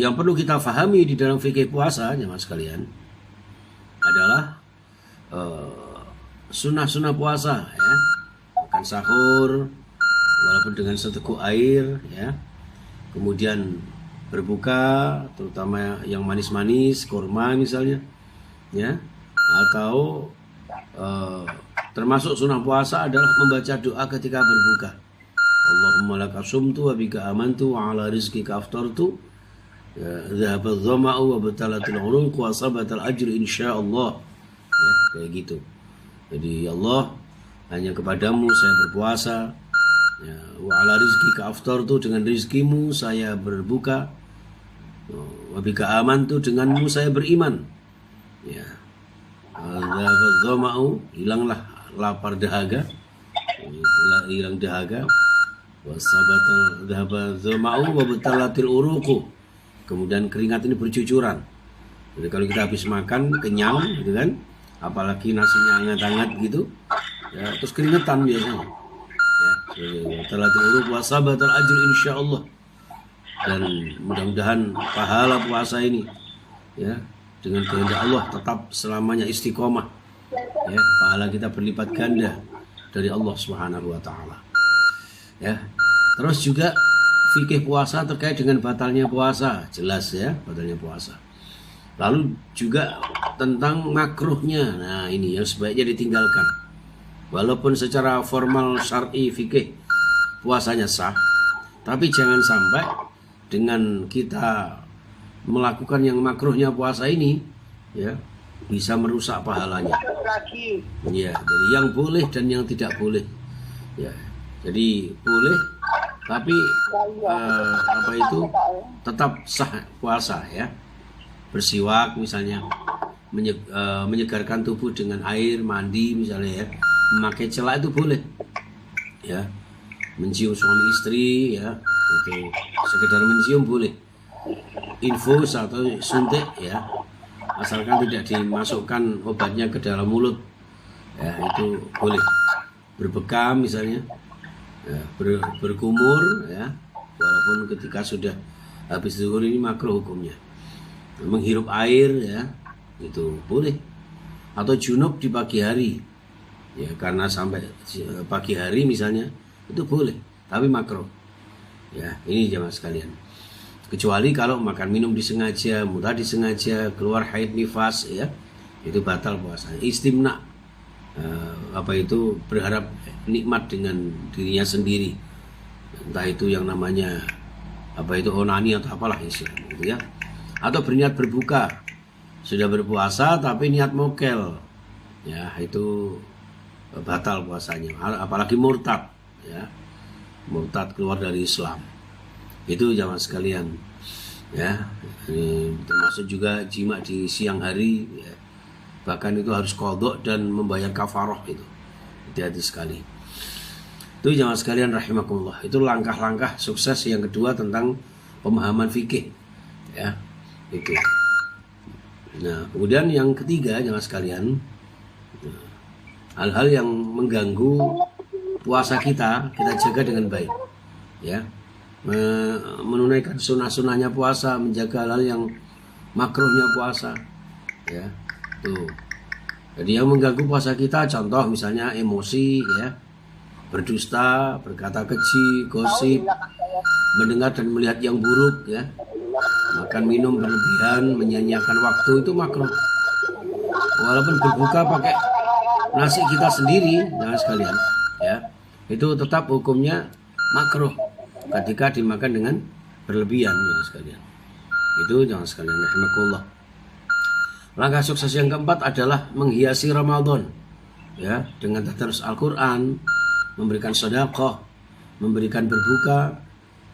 yang perlu kita fahami di dalam fikih puasa, jamaah sekalian, adalah sunnah-sunnah puasa, ya. Makan sahur walaupun dengan seteguk air, ya. Kemudian berbuka, terutama yang manis-manis, kurma misalnya, ya. Atau termasuk sunnah puasa adalah membaca doa ketika berbuka. Allahumma laka sumtu wa bika amantu wa ala rizqika aftartu, dhahabat dhama'u wa batalatul uruq wa sabatal ajru insyaallah. Ya, kayak gitu. Jadi ya Allah, hanya kepadamu saya berpuasa, ya, wa ala rizqika aftartu, dengan rizkimu saya berbuka, wa bika amantu, denganmu saya beriman. Ya. Dhahabat dhama'u, hilanglah lapar dahaga, hilang dahaga. Wasabatal dhahabat dhama'u wa batalatil uruq, kemudian keringat ini bercucuran. Jadi kalau kita habis makan kenyang gitu kan, apalagi nasinya hangat-hangat gitu, ya, terus keringetan biasanya. Ya, batalatil uruq wa sabatal ajr insyaallah. Dan mudah-mudahan pahala puasa ini, ya, dengan kehendak Allah tetap selamanya istiqomah. Ya, pahala kita berlipat ganda dari Allah Subhanahu wa taala. Ya. Terus juga fikih puasa terkait dengan batalnya puasa, jelas ya, batalnya puasa. Lalu juga tentang makruhnya. Nah, ini yang sebaiknya ditinggalkan. Walaupun secara formal syar'i fikih puasanya sah, tapi jangan sampai dengan kita melakukan yang makruhnya puasa ini, ya, bisa merusak pahalanya. Ya, jadi yang boleh dan yang tidak boleh. Ya, jadi boleh, tapi tetap sah puasa, ya. Bersiwak misalnya, menyegarkan tubuh dengan air mandi misalnya, ya. Memakai celak itu boleh, ya. Mencium suami istri, ya, itu sekedar mencium boleh. Infus atau suntik, ya, asalkan tidak dimasukkan obatnya ke dalam mulut, ya, itu boleh. Berbekam misalnya, ya, berkumur, ya, walaupun ketika sudah habis zuhur ini makruh hukumnya. Menghirup air, ya, itu boleh. Atau junub di pagi hari, ya, karena sampai pagi hari misalnya, itu boleh, tapi makruh. Ya, ini jemaah sekalian. Kecuali kalau makan minum disengaja, muntah disengaja, keluar haid nifas, ya, itu batal puasanya. Istimna, berharap nikmat dengan dirinya sendiri, entah itu yang namanya onani atau apalah istilah, gitu ya. Atau berniat berbuka, sudah berpuasa tapi niat mokel, ya, itu batal puasanya. Apalagi murtad, ya, murtad keluar dari Islam. Itu jamaah sekalian, ya. Ini termasuk juga jima di siang hari, ya. Bahkan itu harus qadha dan membayar kafarah itu. Hati-hati sekali. Itu jamaah sekalian rahimakumullah. Itu langkah-langkah sukses yang kedua tentang pemahaman fikih. Ya, itu. Nah, kemudian yang ketiga jamaah sekalian, hal-hal yang mengganggu puasa kita jaga dengan baik. Ya, menunaikan sunnah-sunnahnya puasa, menjaga hal yang makruhnya puasa. Ya, tuh. Jadi yang mengganggu puasa kita, contoh misalnya emosi, ya, berdusta, berkata keji, gosip, mendengar dan melihat yang buruk, ya, makan minum berlebihan, menyanyiakan waktu, itu makruh. Walaupun berbuka pakai nasi kita sendiri, jangan sekalian, ya, itu tetap hukumnya makruh ketika dimakan dengan berlebihan, jangan sekalian. Itu jangan sekalian, rahimakumullah. Langkah sukses yang keempat adalah menghiasi Ramadan, ya, dengan tadarus Al-Quran, memberikan sedekah, memberikan berbuka,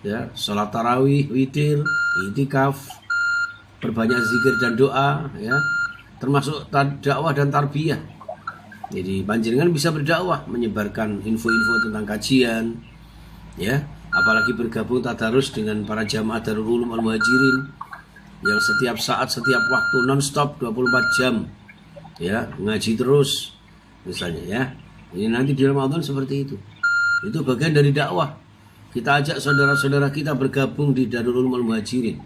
ya, sholat tarawih, witir, itikaf, perbanyak zikir dan doa, ya, termasuk dakwah dan tarbiyah. Jadi panjenengan bisa berdakwah, menyebarkan info-info tentang kajian, ya, apalagi bergabung tadarus dengan para jamaah Darul Ulum Al-Muhajirin yang setiap saat, setiap waktu non-stop 24 jam, ya, ngaji terus misalnya, ya. Ini nanti di Ramadan seperti itu. Itu bagian dari dakwah. Kita ajak saudara-saudara kita bergabung di Darul Ulum Al-Muhajirin.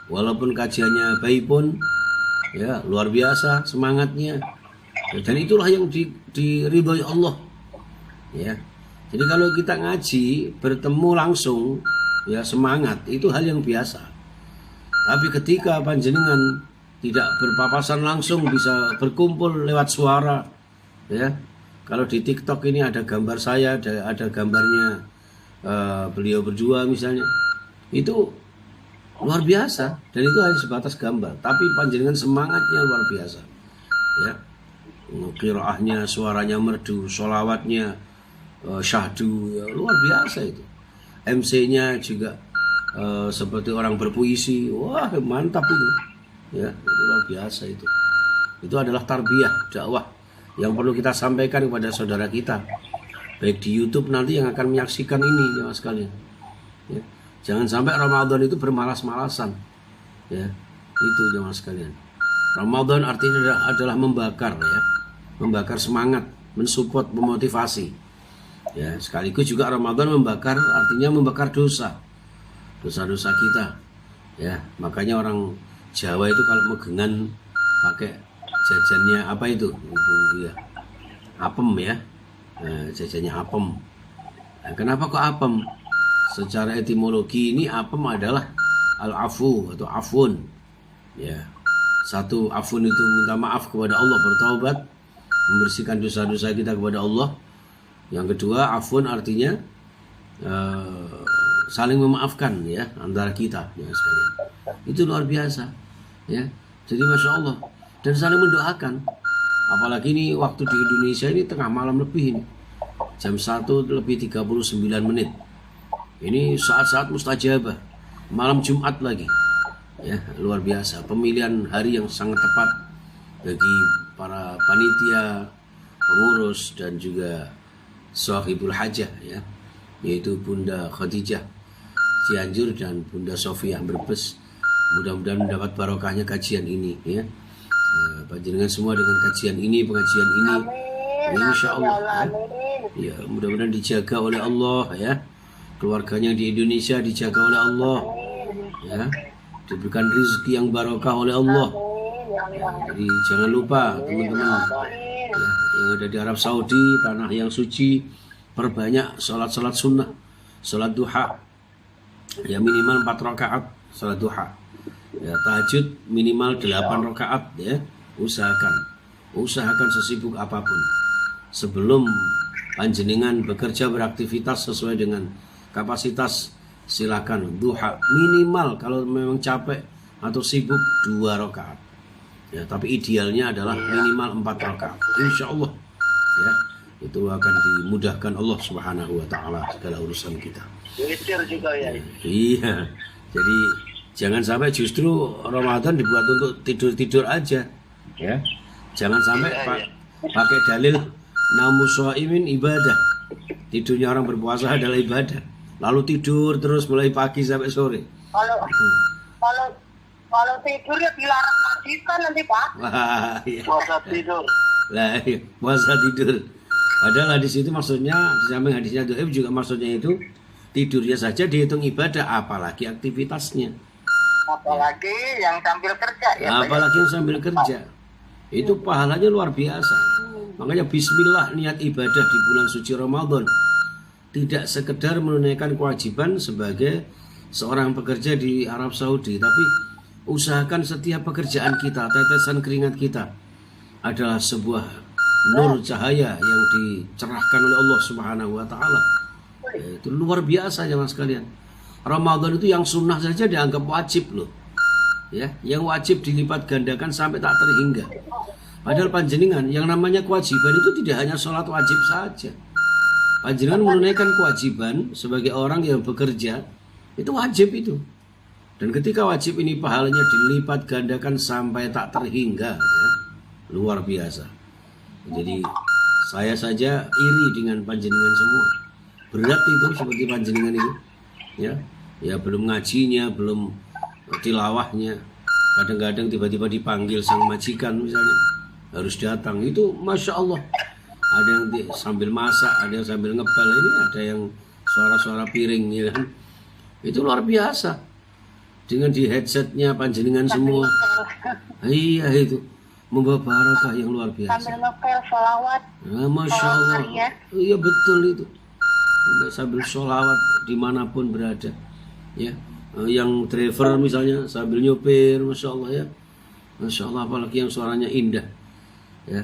Walaupun kajiannya baik pun, ya, luar biasa semangatnya. Dan itulah yang diridhoi Allah. Ya. Jadi kalau kita ngaji, bertemu langsung, ya, semangat, itu hal yang biasa. Tapi ketika panjenengan tidak berpapasan langsung, bisa berkumpul lewat suara, ya. Kalau di TikTok ini ada gambar saya, ada gambarnya beliau berdua misalnya, itu luar biasa. Dan itu hanya sebatas gambar, tapi panjenengan semangatnya luar biasa, ya. Qiraahnya, suaranya merdu, sholawatnya syahdu, ya, luar biasa itu. MC-nya juga seperti orang berpuisi, wah mantap itu, ya, itu luar biasa itu. Itu adalah tarbiyah, dakwah yang perlu kita sampaikan kepada saudara kita, baik di YouTube nanti yang akan menyaksikan ini, jemaah sekalian. Ya. Jangan sampai Ramadan itu bermalas-malasan, ya, itu jemaah sekalian. Ramadan artinya adalah membakar, ya, membakar semangat, mensupport, memotivasi. Ya, sekaligus juga Ramadan membakar artinya membakar dosa kita, ya. Makanya orang Jawa itu kalau megengan pakai jajannya apa itu, ya, apem, ya. Nah, jajannya apem. Nah, kenapa kok apem? Secara etimologi ini apem adalah al-afu atau afun, ya. Satu, afun itu minta maaf kepada Allah, bertaubat, membersihkan dosa-dosa kita kepada Allah. Yang kedua, afun artinya saling memaafkan, ya, antara kita, ya, sekalian. Itu luar biasa, ya. Jadi masya Allah, dan saling mendoakan. Apalagi ini waktu di Indonesia ini tengah malam lebih ini, jam 1 lebih 39 menit. Ini saat-saat mustajabah, malam Jumat lagi, ya, luar biasa. Pemilihan hari yang sangat tepat bagi para panitia, pengurus, dan juga sahibul hajah, ya, yaitu Bunda Khadijah Cianjur dan Bunda Sofia Brebes. Mudah-mudahan mendapat barokahnya kajian ini, ya. Panjenengan semua dengan kajian ini, pengajian ini, insya Allah, ya, mudah-mudahan dijaga oleh Allah, ya. Keluarganya di Indonesia dijaga oleh Allah, ya, diberikan rezeki yang barokah oleh Allah. Jadi jangan lupa teman-teman, ya, yang ada di Arab Saudi, tanah yang suci, perbanyak salat-salat sunnah, salat duha, ya, minimal 4 rakaat salat duha, ya, tahajud minimal 8 rakaat, ya. Usahakan sesibuk apapun sebelum panjenengan bekerja, beraktivitas sesuai dengan kapasitas, silakan duha minimal, kalau memang capek atau sibuk 2 rakaat, ya, tapi idealnya adalah minimal 4 rakaat, insya Allah, ya, itu akan dimudahkan Allah Subhanahu wa Ta'ala segala urusan kita. Witir juga, ya. Iya, jadi jangan sampai justru Ramadan dibuat untuk tidur-tidur aja, ya. Jangan sampai pakai dalil namus shaimin ibadah, Tidurnya orang berpuasa adalah ibadah. Lalu tidur terus mulai pagi sampai sore. Kalau tidur ya dilarang majikan nanti Pak. Wah, iya. Puasa tidur. Lah, iya, puasa tidur. Padahal di situ maksudnya di samping hadisnya dhaif juga maksudnya itu tidurnya saja dihitung ibadah, apalagi aktivitasnya. Apalagi yang sambil kerja ya. Apalagi yang sambil kerja. Itu pahalanya luar biasa. Makanya bismillah niat ibadah di bulan suci Ramadan. Tidak sekedar menunaikan kewajiban sebagai seorang pekerja di Arab Saudi, tapi usahakan setiap pekerjaan kita, tetesan keringat kita adalah sebuah nur cahaya yang dicerahkan oleh Allah Subhanahu wa taala. Itu luar biasa jemaah sekalian. Ramadan itu yang sunnah saja dianggap wajib loh. Ya, yang wajib dilipat gandakan sampai tak terhingga. Padahal panjenengan yang namanya kewajiban itu tidak hanya sholat wajib saja. Panjenengan menunaikan kewajiban sebagai orang yang bekerja itu wajib itu. Dan ketika wajib ini pahalanya dilipat gandakan sampai tak terhingga, ya, luar biasa. Jadi saya saja iri dengan panjenengan semua. Berat itu seperti panjenengan itu, ya belum ngajinya, belum tilawahnya. Kadang-kadang tiba-tiba dipanggil sang majikan misalnya harus datang. Itu masya Allah. Ada yang sambil masak, ada yang sambil ngepel, ini ada yang suara-suara piring, ya kan? Itu luar biasa. Dengan di headsetnya panjenengan semua. Iya itu membawa barakah yang luar biasa. Sambil ngepel sholawat. Nah, masya Allah. Iya betul itu. Sambil sholawat dimanapun berada. Ya, yang driver misalnya sambil nyopir, masya Allah ya. Masya Allah, apalagi yang suaranya indah. Ya,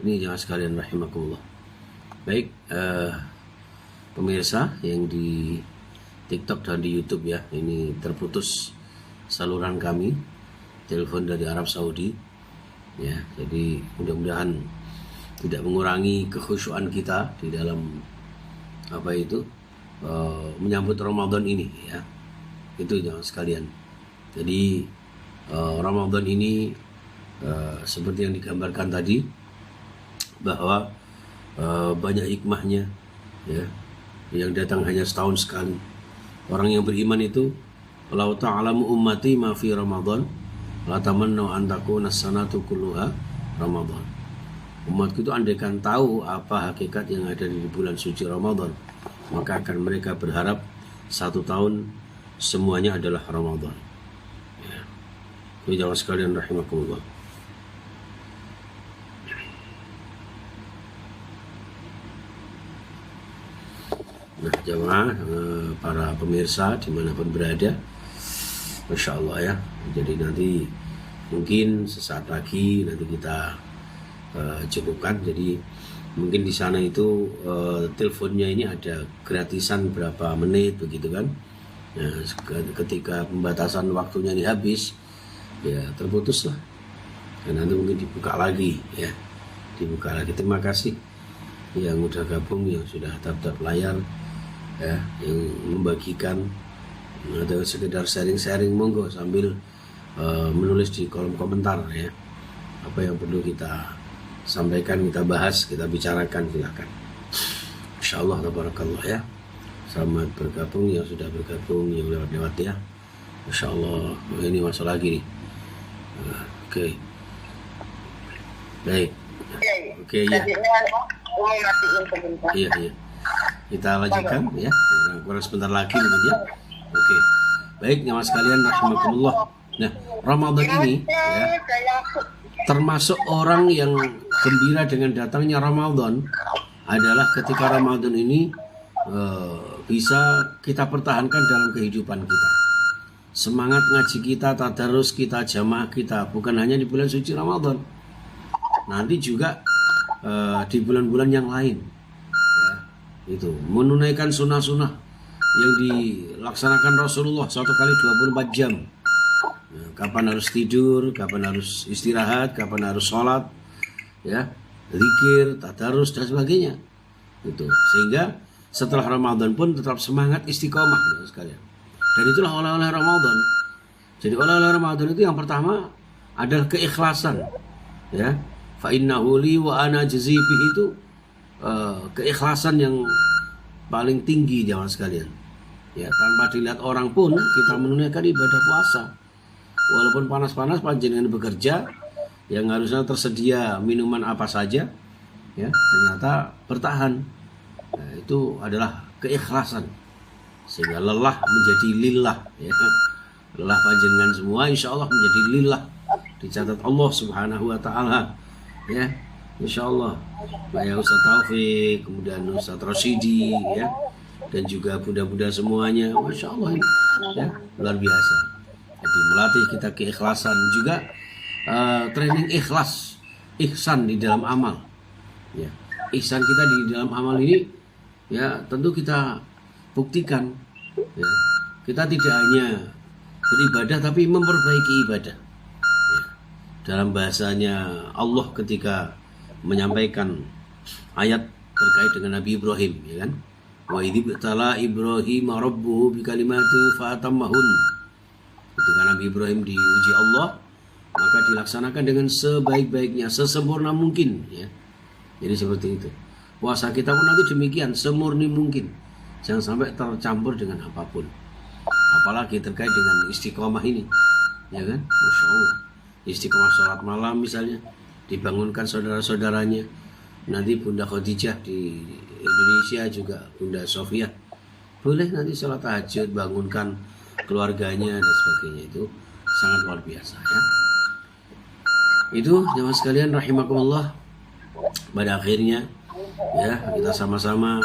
ini jangan sekalian rahimakumullah. Baik, pemirsa yang di TikTok dan di YouTube ya, ini terputus saluran kami telepon dari Arab Saudi ya, jadi mudah-mudahan tidak mengurangi kekhusyuan kita di dalam menyambut Ramadan ini ya, itu jangan sekalian. Jadi Ramadan ini seperti yang digambarkan tadi bahwa banyak hikmahnya ya, yang datang hanya setahun sekali. Orang yang beriman itu, "Lau ta'lamu ummati ma fi Ramadan, la tamannu an takuna as-sanatu kulluha Ramadan." Umatku itu andaikan tahu apa hakikat yang ada di bulan suci Ramadan, maka akan mereka berharap 1 tahun semuanya adalah Ramadan. Ya. Ini jamaah sekalian rahimakumullah. Nah, jamaah, para pemirsa dimanapun berada, masya Allah ya. Jadi nanti mungkin sesaat lagi nanti kita cukupkan. Jadi mungkin di sana itu teleponnya ini ada gratisan berapa menit begitu kan. Nah, ketika pembatasan waktunya ini habis, ya terputus lah. Dan nanti mungkin dibuka lagi ya, dibuka lagi. Terima kasih yang udah gabung, yang sudah tap-tap layar ya, yang membagikan atau sekedar sharing-sharing, monggo sambil menulis di kolom komentar ya, apa yang perlu kita sampaikan, kita bahas, kita bicarakan, silakan. Insyaallah tabarakallah ya. Selamat bergabung yang sudah bergabung, yang lewat-lewat ya. Insyaallah ini masuk lagi nih. Oke. Baik. Oke ya. Iya. Kita lanjutkan ya. Kurang sebentar lagi mungkin ya. Oke. Baik, nyawa sekalian rahimakumullah. Nah, Ramadan ini ya, termasuk orang yang gembira dengan datangnya Ramadan adalah ketika Ramadan ini bisa kita pertahankan dalam kehidupan kita. Semangat ngaji kita, tadarus kita, jamaah kita bukan hanya di bulan suci Ramadan, nanti juga di bulan-bulan yang lain ya, itu menunaikan sunnah-sunnah yang dilaksanakan Rasulullah 1 kali 24 jam. Nah, kapan harus tidur, kapan harus istirahat, kapan harus sholat ya, zikir, tadarus dan sebagainya itu, sehingga setelah Ramadan pun tetap semangat istiqomah ya, sekalian. Dan itulah oleh-oleh Ramadan. Jadi oleh-oleh Ramadan itu yang pertama adalah keikhlasan ya. Fa innahu li wa ana jazi bihi, itu keikhlasan yang paling tinggi jamaah sekalian. Ya, tanpa dilihat orang pun kita menunaikan ibadah puasa. Walaupun panas-panas panjenengan bekerja, yang harusnya tersedia minuman apa saja, ya ternyata bertahan. Nah, itu adalah keikhlasan. Sehingga lelah menjadi lillah, ya. Lelah panjenengan semua insya Allah menjadi lillah, dicatat Allah Subhanahu wa taala, ya. Insya Allah. Baik Ustaz Taufik, kemudian Ustaz Rosyidi, ya, dan juga bunda-bunda semuanya, masya Allah ini, ya, luar biasa. Jadi melatih kita keikhlasan juga, training ikhlas, ihsan di dalam amal. Ya, ihsan kita di dalam amal ini, ya tentu kita buktikan. Ya, kita tidak hanya beribadah tapi memperbaiki ibadah. Ya, dalam bahasanya Allah ketika menyampaikan ayat terkait dengan Nabi Ibrahim, ya kan? Wa idh ibtala Ibrahim rabbuhu bikalimatin fa'atammahun. Ketika Nabi Ibrahim diuji Allah, maka dilaksanakan dengan sebaik-baiknya, sesempurna mungkin, ya. Jadi seperti itu. Puasa kita pun nanti demikian, semurni mungkin. Jangan sampai tercampur dengan apapun. Apalagi terkait dengan istiqomah ini, ya kan? Masya Allah. Istiqomah sholat malam misalnya, dibangunkan saudara-saudaranya. Nanti Bunda Khadijah di Indonesia juga Bunda Sofia, boleh nanti sholat tahajud, bangunkan keluarganya dan sebagainya. Itu sangat luar biasa, ya. Itu jemaah sekalian rahimakumullah. Pada akhirnya, ya, kita sama-sama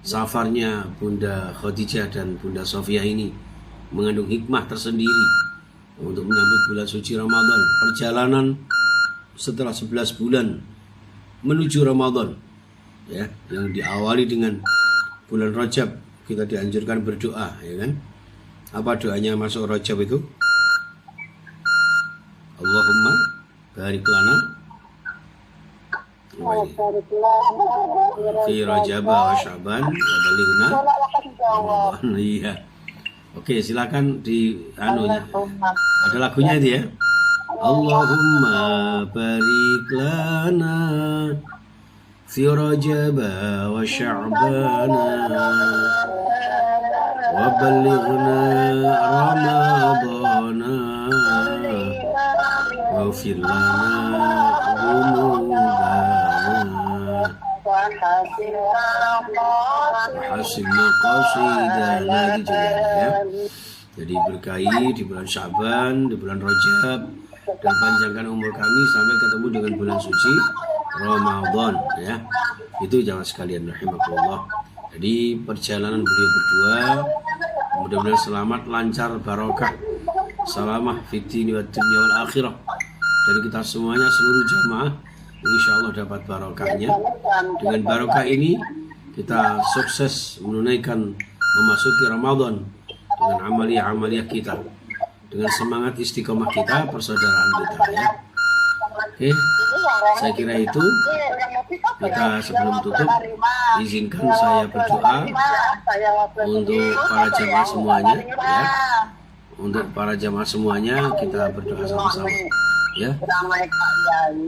safarnya Bunda Khadijah dan Bunda Sofia ini mengandung hikmah tersendiri untuk menyambut bulan suci Ramadan. Perjalanan setelah 11 bulan menuju Ramadan, ya, yang diawali dengan bulan Rajab, kita dianjurkan berdoa, ya kan? Apa doanya masuk Rajab itu? Allahumma barik lana fi Rajab wa Sya'ban wa balighna Ramadan. Iya. Oke, silakan di anunya. Ada lagunya itu, ya. Allahumma barik lana fi Rajab wa Sya'ban wa balighna Ramadan wa fir lana dhunubana wa hasin maqasidana, juga, ya. Jadi berkahi di bulan Sya'ban, di bulan Rajab, dan panjangkan umur kami sampai ketemu dengan bulan suci Ramadan, ya. Itu jamaah sekalian rahimakumullah. Jadi perjalanan beliau berdua mudah-mudahan selamat, lancar, barokah, salamah fid dini wad dunya wal akhirah. Dan kita semuanya, seluruh jamaah, insyaallah dapat barokahnya. Dengan barokah ini kita sukses menunaikan memasuki Ramadan dengan amaliyah-amaliyah kita, dengan semangat istiqomah kita, persaudaraan kita, ya. Oke, saya kira itu. Kita sebelum tutup, izinkan saya berdoa untuk para jamaah semuanya, ya. Untuk para jamaah semuanya kita berdoa sama-sama, ya.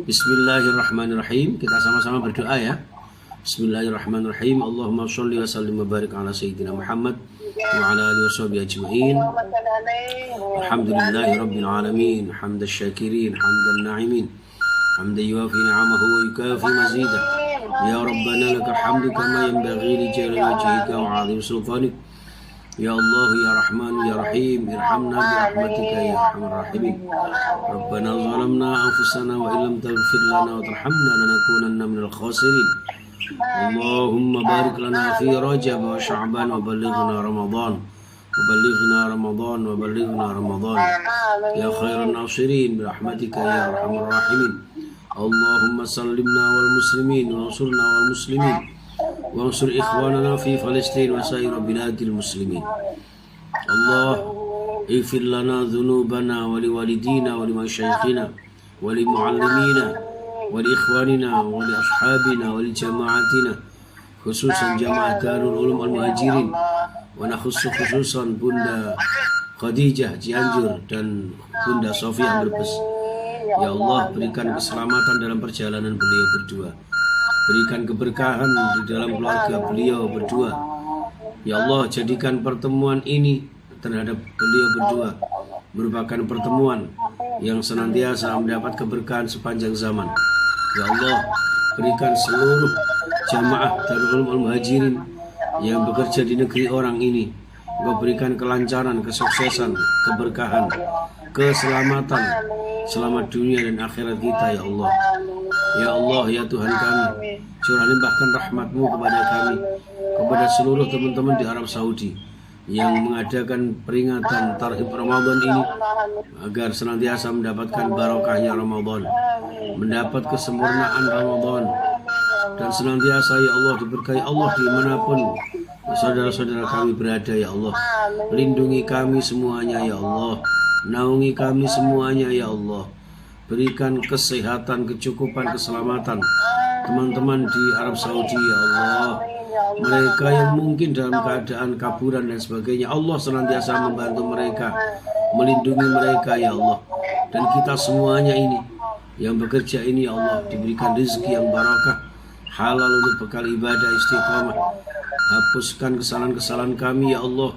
Bismillahirrahmanirrahim. Kita sama-sama berdoa, ya. Bismillahirrahmanirrahim. Allahumma sholli wa sallim wa barik ala sayyidina Muhammad wa ala alihi wa sahbihi ajma'in. Alhamdulillahi rabbil alamin, hamdan syakirin, hamdan na'imin, hamdan yuwafi ni'amahu wa yukafi mazidah. Ya Rabbana lakal hamdu kama yanbaghi li jalali wajhika wa 'azimi sultanik. Ya Allah, ya Rahman, ya Rahim, irhamna bi rahmatika ya arhamar rahimin. Rabbana zalamna anfusana wa illam taghfir lana wa tarhamna lanakunanna minal khasirin. Allahumma barik lana fi Rajab wa Sya'ban wa balighna Ramadan wa balighna Ramadan wa balighna Ramadan ya khairan nasirin bi rahmatika ya arhamar rahimin. Allahumma sallimna wal muslimin wa ansurna wal muslimin wa ansur ikhwanana fi Palestin wa sair biladil muslimin. Allah ighfir lana dhunubana wa liwalidina wa limashayikhina wa limuallimina wa liikhwanina wa liashabina wa lijama'atina, khususan jamaah Darul Ulum Al-Muhajirin, wa nakhussu khususan Bunda Khadijah Cianjur dan Bunda Sofia Brebes. Ya Allah, berikan keselamatan dalam perjalanan beliau berdua. berikan keberkahan di dalam keluarga beliau berdua. Ya Allah, jadikan pertemuan ini terhadap beliau berdua merupakan pertemuan yang senantiasa mendapat keberkahan sepanjang zaman. Ya Allah, berikan seluruh jamaah Darul Ulum Muhajirin yang bekerja di negeri orang ini, Engkau berikan kelancaran, kesuksesan, keberkahan, keselamatan, selamat dunia dan akhirat kita ya Allah. Ya Allah, ya Tuhan kami, curah limpahkan rahmat-Mu kepada kami, kepada seluruh teman-teman di Arab Saudi yang mengadakan peringatan Tarhib Ramadan ini, agar senantiasa mendapatkan barokahnya Ramadan, mendapat kesempurnaan Ramadan, dan senantiasa ya Allah diberkahi Allah dimanapun saudara-saudara kami berada ya Allah. Lindungi kami semuanya ya Allah, naungi kami semuanya ya Allah. Berikan kesehatan, kecukupan, keselamatan teman-teman di Arab Saudi ya Allah. Mereka yang mungkin dalam keadaan kaburan dan sebagainya, Allah senantiasa membantu mereka, melindungi mereka ya Allah. Dan kita semuanya ini yang bekerja ini ya Allah, diberikan rezeki yang barakah, halal untuk bekal ibadah istiqamah. Hapuskan kesalahan-kesalahan kami ya Allah,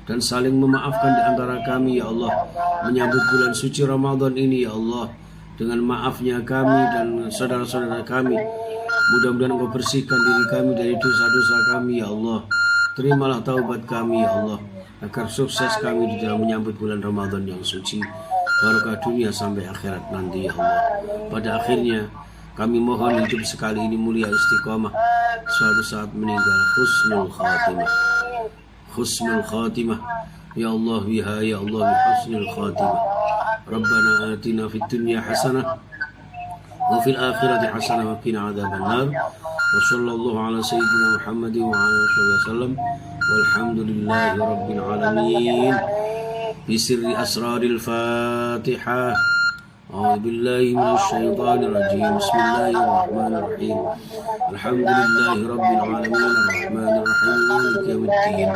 dan saling memaafkan di antara kami ya Allah. Menyambut bulan suci Ramadan ini ya Allah, dengan maafnya kami dan saudara-saudara kami, mudah-mudahan Engkau bersihkan diri kami dari dosa-dosa kami ya Allah. Terimalah taubat kami ya Allah, agar sukses kami di dalam menyambut bulan Ramadan yang suci, barokah dunia sampai akhirat nanti ya Allah. Pada akhirnya kami mohon hidup sekali ini mulia istiqamah, suatu saat meninggal husnul khatimah. Husnul khatimah ya Allah, biha ya Allah, bi husnul khatimah. Rabbana atina fid dunya hasanah wa fil akhirati hasanah wa qina adzabannar. Wa sallallahu ala sayyidina Muhammadin wa ala alihi wasallam. Walhamdulillahi rabbil alamin. Bi sirri asraril Fatihah. أعوذ بالله من الشيطان الرجيم. بسم الله الرحمن الرحيم. الحمد لله رب العالمين الرحمن الرحيم مالك يوم الدين.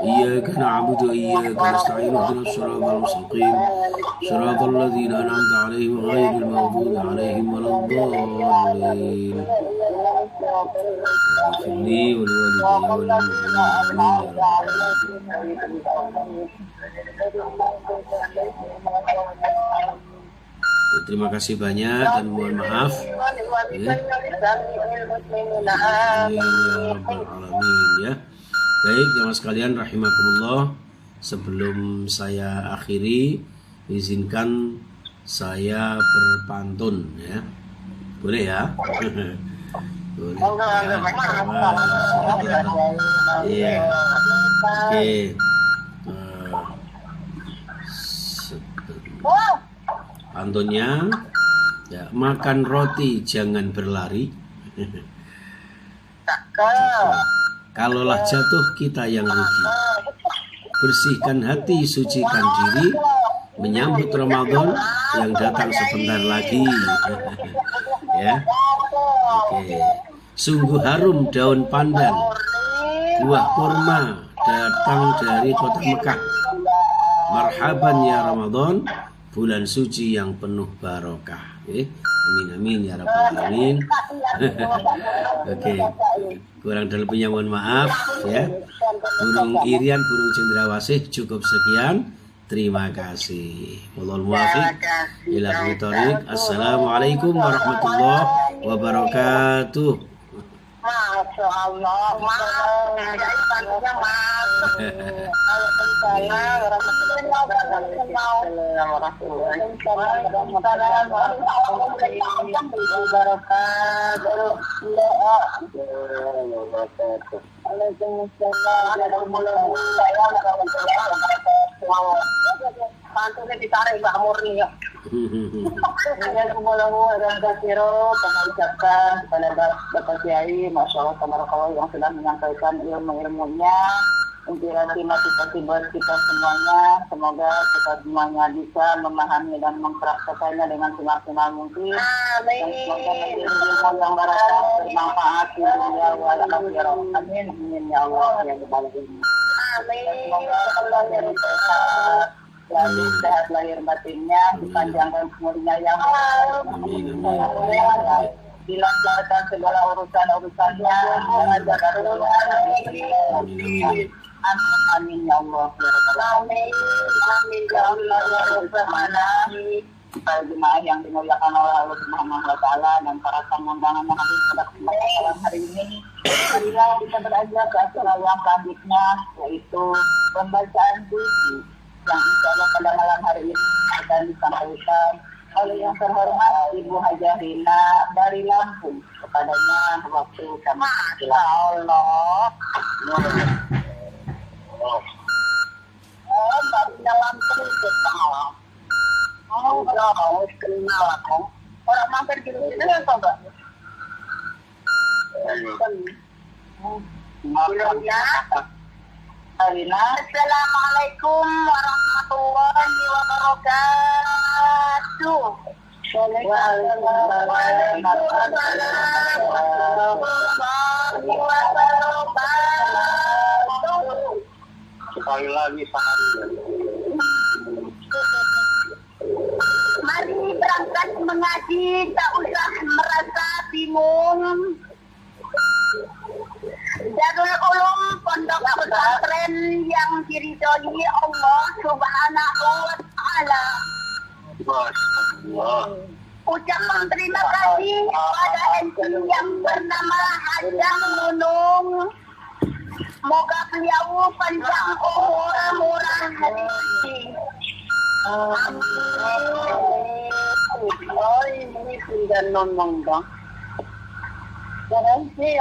إياك نعبد وإياك نستعين اهدنا الصراط المستقيم صراط الذين أنعمت عليهم غير المغضوب عليهم ولا الضالين. اغفر لي ولوالدي وللمؤمنين آمين يا رب. Terima kasih banyak dan mohon maaf ya. Ya. Baik jamaah sekalian rahimakumullah, sebelum saya akhiri izinkan saya berpantun ya. Boleh ya? Boleh. Iya. Oke. Pantunnya ya, makan roti jangan berlari. Kalaulah jatuh kita yang rugi. Bersihkan hati, sucikan diri, menyambut Ramadan yang datang sebentar lagi. Ya. Oke. Sungguh harum daun pandan, buah kurma datang dari kota Mekah. Marhaban ya Ramadan, bulan suci yang penuh barokah. Amin amin ya rabbal alamin. Oke, kurang dan lebihnya mohon maaf ya. Burung Irian, burung cendrawasih, cukup sekian. Terima kasih. Wallahul muwaffiq ila aqwamit. Assalamualaikum warahmatullahi wabarakatuh. Masya Allah, pantunnya ditarik Mbak Murni ya. Kami ucapkan kepada Bapak Kiai, Masya Allah, tabarakallah, yang sudah menyampaikan ilmu-ilmunya, inspirasi motivasi buat kita semuanya. Semoga kita semuanya bisa memahami dan mempraktekannya dengan semaksimal mungkin. Dan semoga menjadi ilmu yang barakah, bermanfaat di dunia wal akhirah. Amin amin ya Allah ya rabbal alamin. Semoga Allah yang berkah lalu sehat lahir batinnya, dipanjangkan umurnya yang dilancarkan segala urusan-urusannya, mengajarkan Amin. amin amin ya Allah amin amin ya Allah ya Rabbana. Para jemaah yang dimuliakan oleh Allah Subhanahu wa taala dan para tamu undangan yang hadir pada kesempatan hari ini, marilah kita beranjak ke acara yang selanjutnya, yaitu pembacaan puisi yang insya Allah pada malam hari ini akan disampaikan oleh yang terhormat Ibu Hajah Rina dari Lampung. Kepadanya waktu kami. Masya Allah. Dari Lampung kita. Udah, kenal aku. Orang mampir gitu ya, coba. Assalamualaikum warahmatullahi wabarakatuh. Waalaikumsalam warahmatullahi wabarakatuh. Sekali lagi sangat. Mari berangkat mengaji, tak usah merasa bingung. Darul Ulum pondok pesantren yang diridhoi Allah Subhanahu wa taala. Ucapan terima kasih pada MC yang bernama Hajah Nunung. Moga beliau panjang umur, murah rezeki. Amin. Oh, ini sudah ngomong dong. Jangan sih.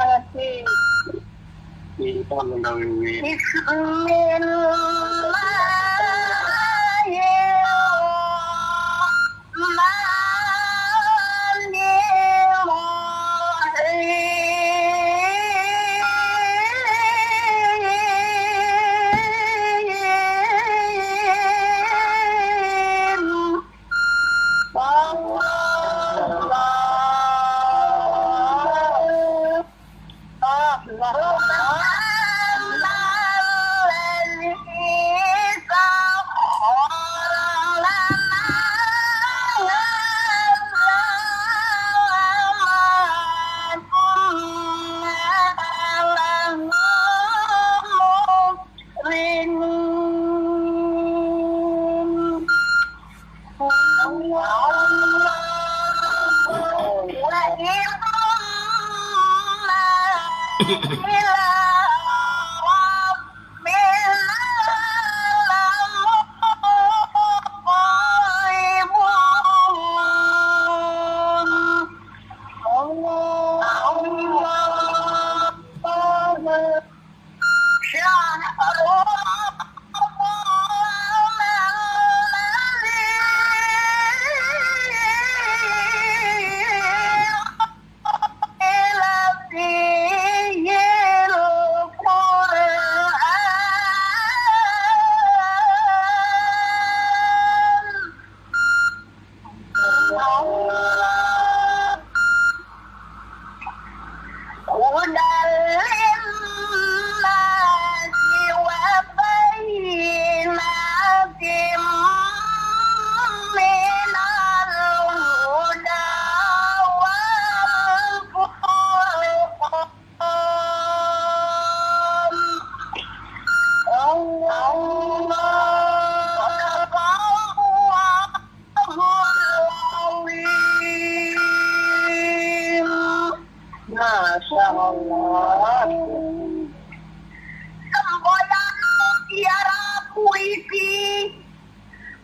Semboyan mutiara puisi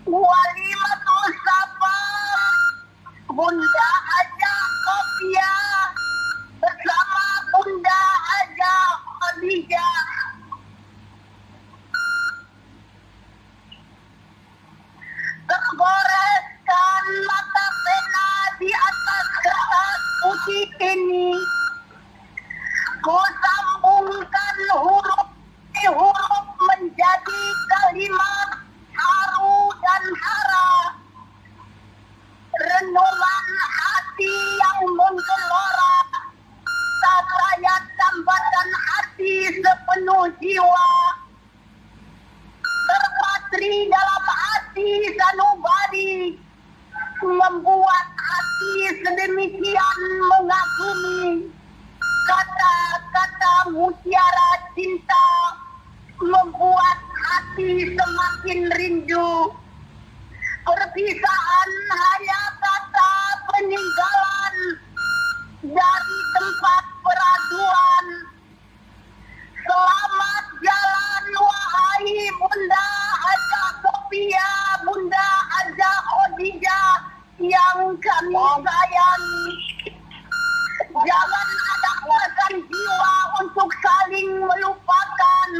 Walimatul Safa Bunda Hajah Sofia bersama Bunda Hajah Khadijah. Tergoreskan mata pena di atas kertas putih ini. Ku sambungkan huruf demi huruf menjadi kalimat haru dan hara. Renungan hati yang menggelora, saya tambahkan hati sepenuh jiwa. Terpatri dalam hati sanubari, membuat hati sedemikian mengaku sayangi. Jangan ada alasan jiwa untuk saling melupakan.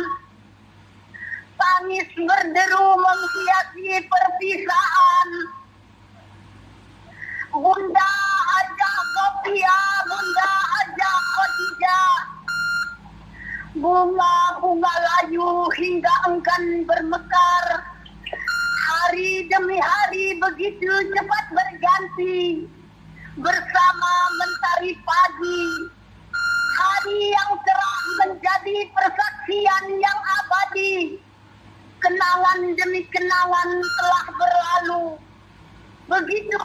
Tangis berderu menghiasi perpisahan. Bunda Haja Sophia, Bunda Haja Khadijah. Bunga-bunga layu hingga enggan bermekar. Hari demi hari begitu cepat berganti. Bersama mentari pagi, hari yang cerah menjadi persaksian yang abadi. Kenangan demi kenangan telah berlalu. Begitu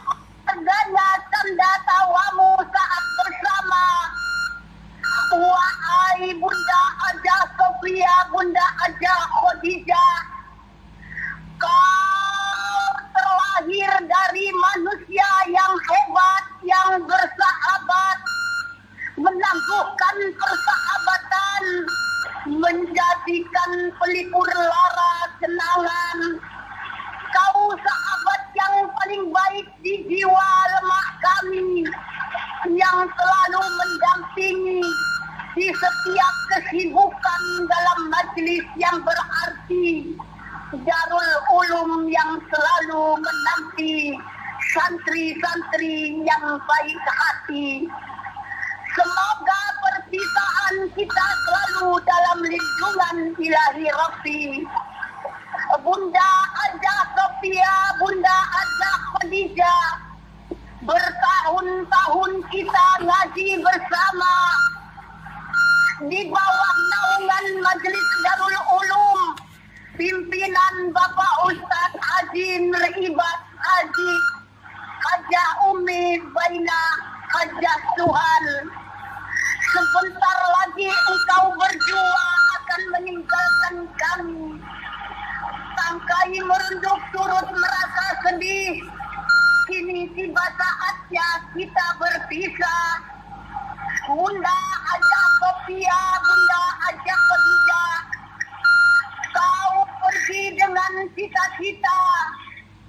harganya tanda tawamu saat bersama. Wahai Bunda Haja Sophia, Bunda Haja Khadijah, kau terlahir dari manusia yang hebat, yang bersahabat, menangguhkan persahabatan, menjadikan pelipur lara kenangan. Kau sahabat yang paling baik di jiwa lemah kami, yang selalu mendampingi di setiap kesibukan dalam majelis yang berarti. Darul Ulum yang selalu menanti santri-santri yang baik hati. Semoga perpisahan kita selalu dalam lindungan ilahi Rabbi. Bunda Haja Sophia, Bunda Haja Khadijah, bertahun-tahun kita ngaji bersama di bawah naungan Majelis Darul Ulum, pimpinan Bapak Ustaz Haji Nuribat Haji Haja Umi Baina Haja Suhan. Sebentar lagi engkau berdua akan meninggalkan kami. Tangkai merunduk turut merasa sedih. Kini tiba saatnya kita berpisah. Bunda Haja Sophia, Bunda Haja Khadijah, kau pergi dengan cita-cita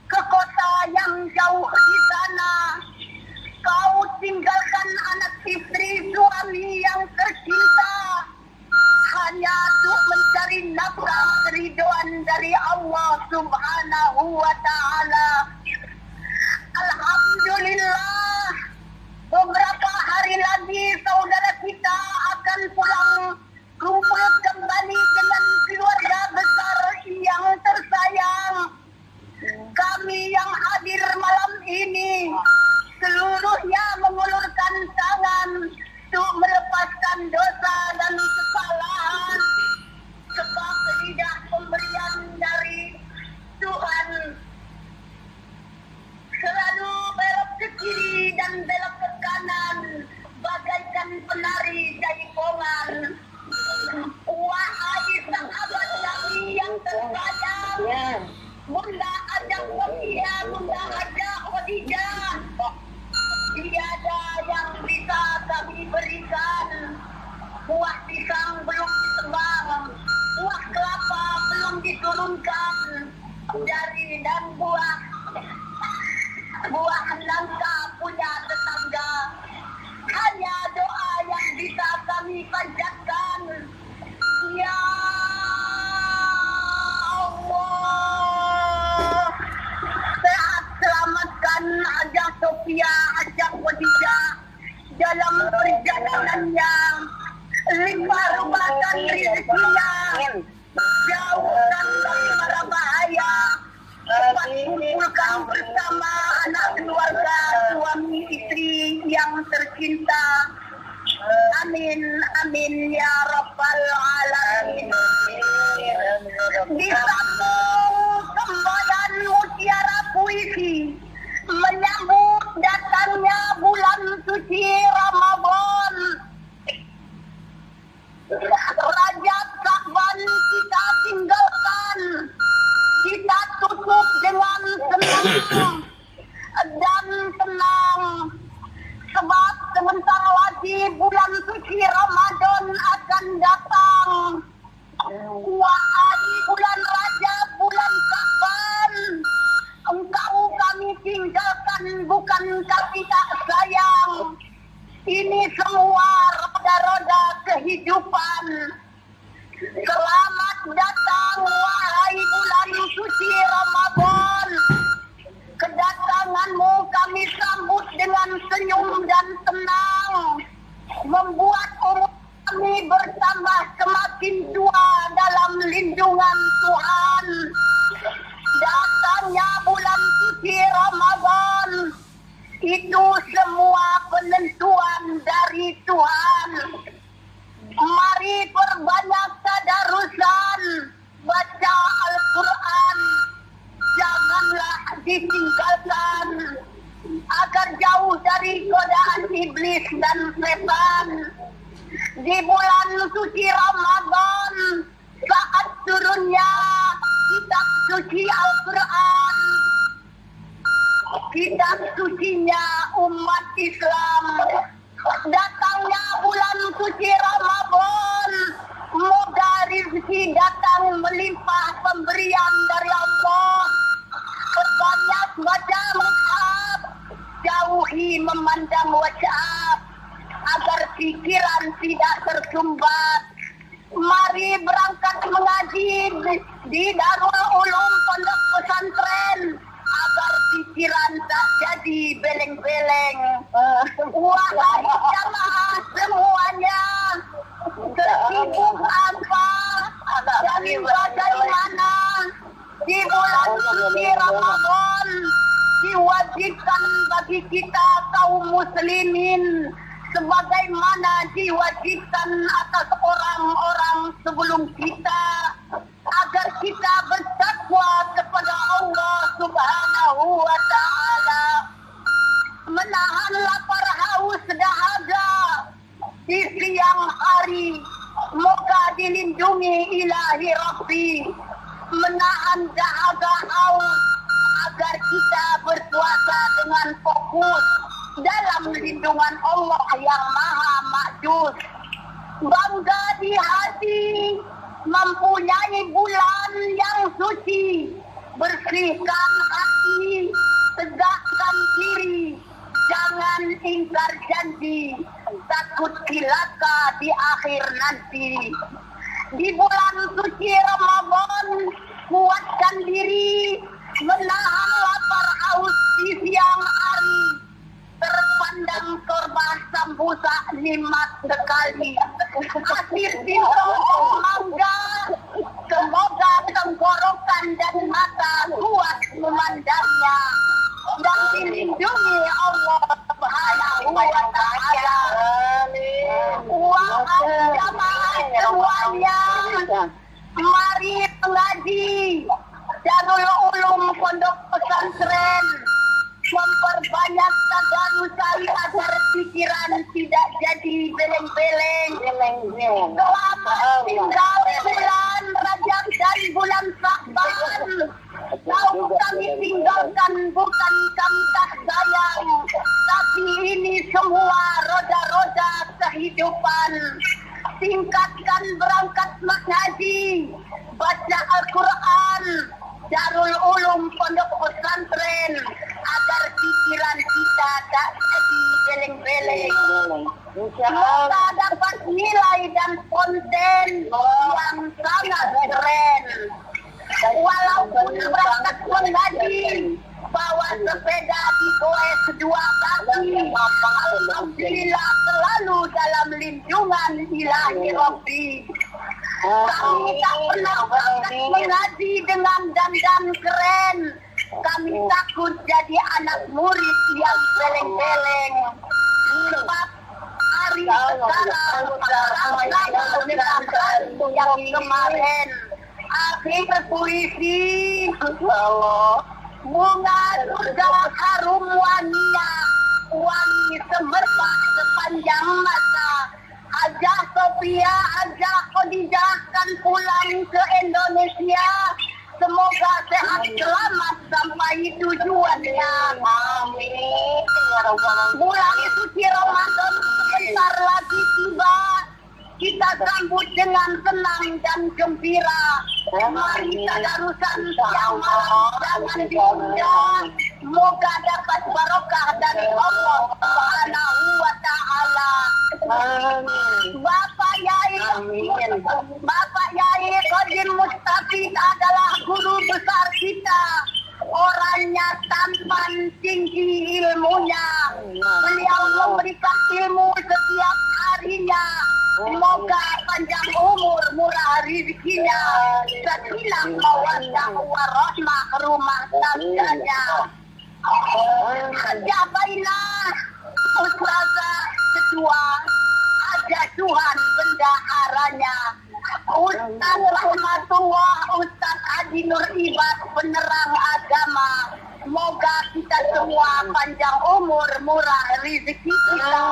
ke kota yang jauh di sana. Kau tinggalkan anak istri suami yang tercinta hanya untuk mencari nafkah keridhaan dari Allah Subhanahu wa Ta'ala. Alhamdulillah, beberapa hari lagi saudara kita akan pulang kumpul kembali dengan keluarga besar yang tersayang. Kami yang hadir malam ini seluruhnya mengulurkan tangan untuk melepaskan dosa dan kesalahan, sebab tidak pemberian dari Tuhan selalu belok ke kiri dan belok ke kanan bagaikan penari jaipongan. Wahai sahabat kami yang tersayang, Bunda Haja Sophia, Bunda Haja Khadijah, tiada yang bisa kami berikan. Buah pisang belum ditebang, buah kelapa belum diturunkan dari dan buah nangka punya tetangga. Hanya doa yang bisa kami panjatkan. Ya Allah, sehat selamatkan Haja Sophia, Haja Khadijah dalam perjalanannya. Limpah ruahkan rezekinya, jauhkan dari mara bahaya. Cepat kumpulkan bersama anak keluarga, suami istri yang tercinta. Amin, amin ya Rabbal Alamin. Disambung sembahyang mutiara puisi menyambut datangnya bulan suci Ramadan. Rajab Sya'ban kita tinggalkan, kita tutup dengan senang dan tenang, sebab sebentar lagi bulan suci Ramadan akan datang. Wahai bulan Rajab, bulan Sya'ban, engkau kami tinggalkan bukan kami tak sayang. Ini semua roda-roda kehidupan. Selamat datang wahai bulan suci Ramadan. Kedatanganmu kami sambut dengan senyum dan tenang, membuat umur kami bertambah semakin tua dalam lindungan Tuhan. Datangnya bulan suci Ramadan itu semua penentuan dari Tuhan. Mari perbanyak tadarusan, baca Al-Quran, janganlah ditinggalkan agar jauh dari godaan iblis dan setan. Di bulan suci Ramadan, saat turunnya kitab suci Al-Quran, kitab sucinya umat Islam, datangnya bulan suci Ramadan, moga rezeki datang melimpah pemberian dari Allah. Perbanyak baca mushaf, jauhi memandang WhatsApp agar pikiran tidak tersumbat. Mari berangkat mengaji di Darul Ulum Pondok Pesantren agar pikiran tak jadi beleng-beleng. Wahai jamaah semuanya, sesibuk apa dan bagaimana di bulan suci Ramadan diwajibkan bagi kita kaum muslimin sebagaimana diwajibkan atas orang-orang sebelum kita, agar kita bertakwa kepada Allah Subhanahu wa ta'ala, menahan lapar haus dahaga di siang hari, moga dilindungi ilahi Rabbi, menahan dahaga haus agar kita berpuasa dengan fokus dalam lindungan Allah yang maha makjus. Bangga di hati mempunyai bulan yang suci, bersihkan hati, tegakkan diri, jangan ingkar janji, takut cilaka di akhir nanti. Di bulan suci Ramadan, kuatkan diri, menahan lapar haus di siang hari, terpandang korban sambusa nikmat sekali. Akhir bintang mangga, semoga tenggorokan dan mata kuat memandangnya dan dilindungi Allah Subhanahu wa ta'ala. Wahai jamaah semuanya, mari mengaji Darul Ulum Pondok Pesantren, memperbanyak tadarusan agar pikiran tidak jadi beleng-beleng. Selamat tinggal bulan Rajab dan bulan Sya'ban. Tahu kami tinggalkan bukan kami tak sayang, tapi ini semua roda-roda kehidupan. Tingkatkan berangkat mengaji, baca Al-Quran, Darul Ulum Pondok Pesantren, agar pikiran kita tak jadi beleng-beleng. Kita dapat nilai dan konten yang sangat keren. Walaupun berangkat mengaji, bawa sepeda digoes dua kaki, alhamdulillah selalu dalam lindungan ilahi Rabbi. Kami tak pernah berangkat mengaji dengan dandan keren. Kami takut jadi anak murid yang beleng-beleng. Sebab hari sekarang sama dengan yang kemarin. Akhir puisi, bunga surga harum wangi semerbak sepanjang masa. Hajah Sophia, Hajah Khadijah kan pulang ke Indonesia. Semoga sehat selamat sampai tujuannya. Amin. Bulan suci Ramadan sebentar lagi tiba. Kita sambut dengan senang dan gembira. Mari tadarusan siang malam jangan diundang. Semoga dapat barokah dari Allah Subhanahu wa Ta'ala. Amin. Bapak Yai, Amin. Bapak Yai Qadir Mustafid adalah guru besar kita. Orangnya tampan, tinggi ilmunya. Beliau memberikan ilmu setiap harinya. Semoga panjang umur, murah rezekinya, sakinah mawaddah warahmah rumah tangganya. Jabainah Ustazah ketua aja Tuhan bendaharanya. Ustaz Rahmatullah, Ustaz Haji Nur Ibad penerang agama. Semoga kita semua panjang umur, murah rezeki kita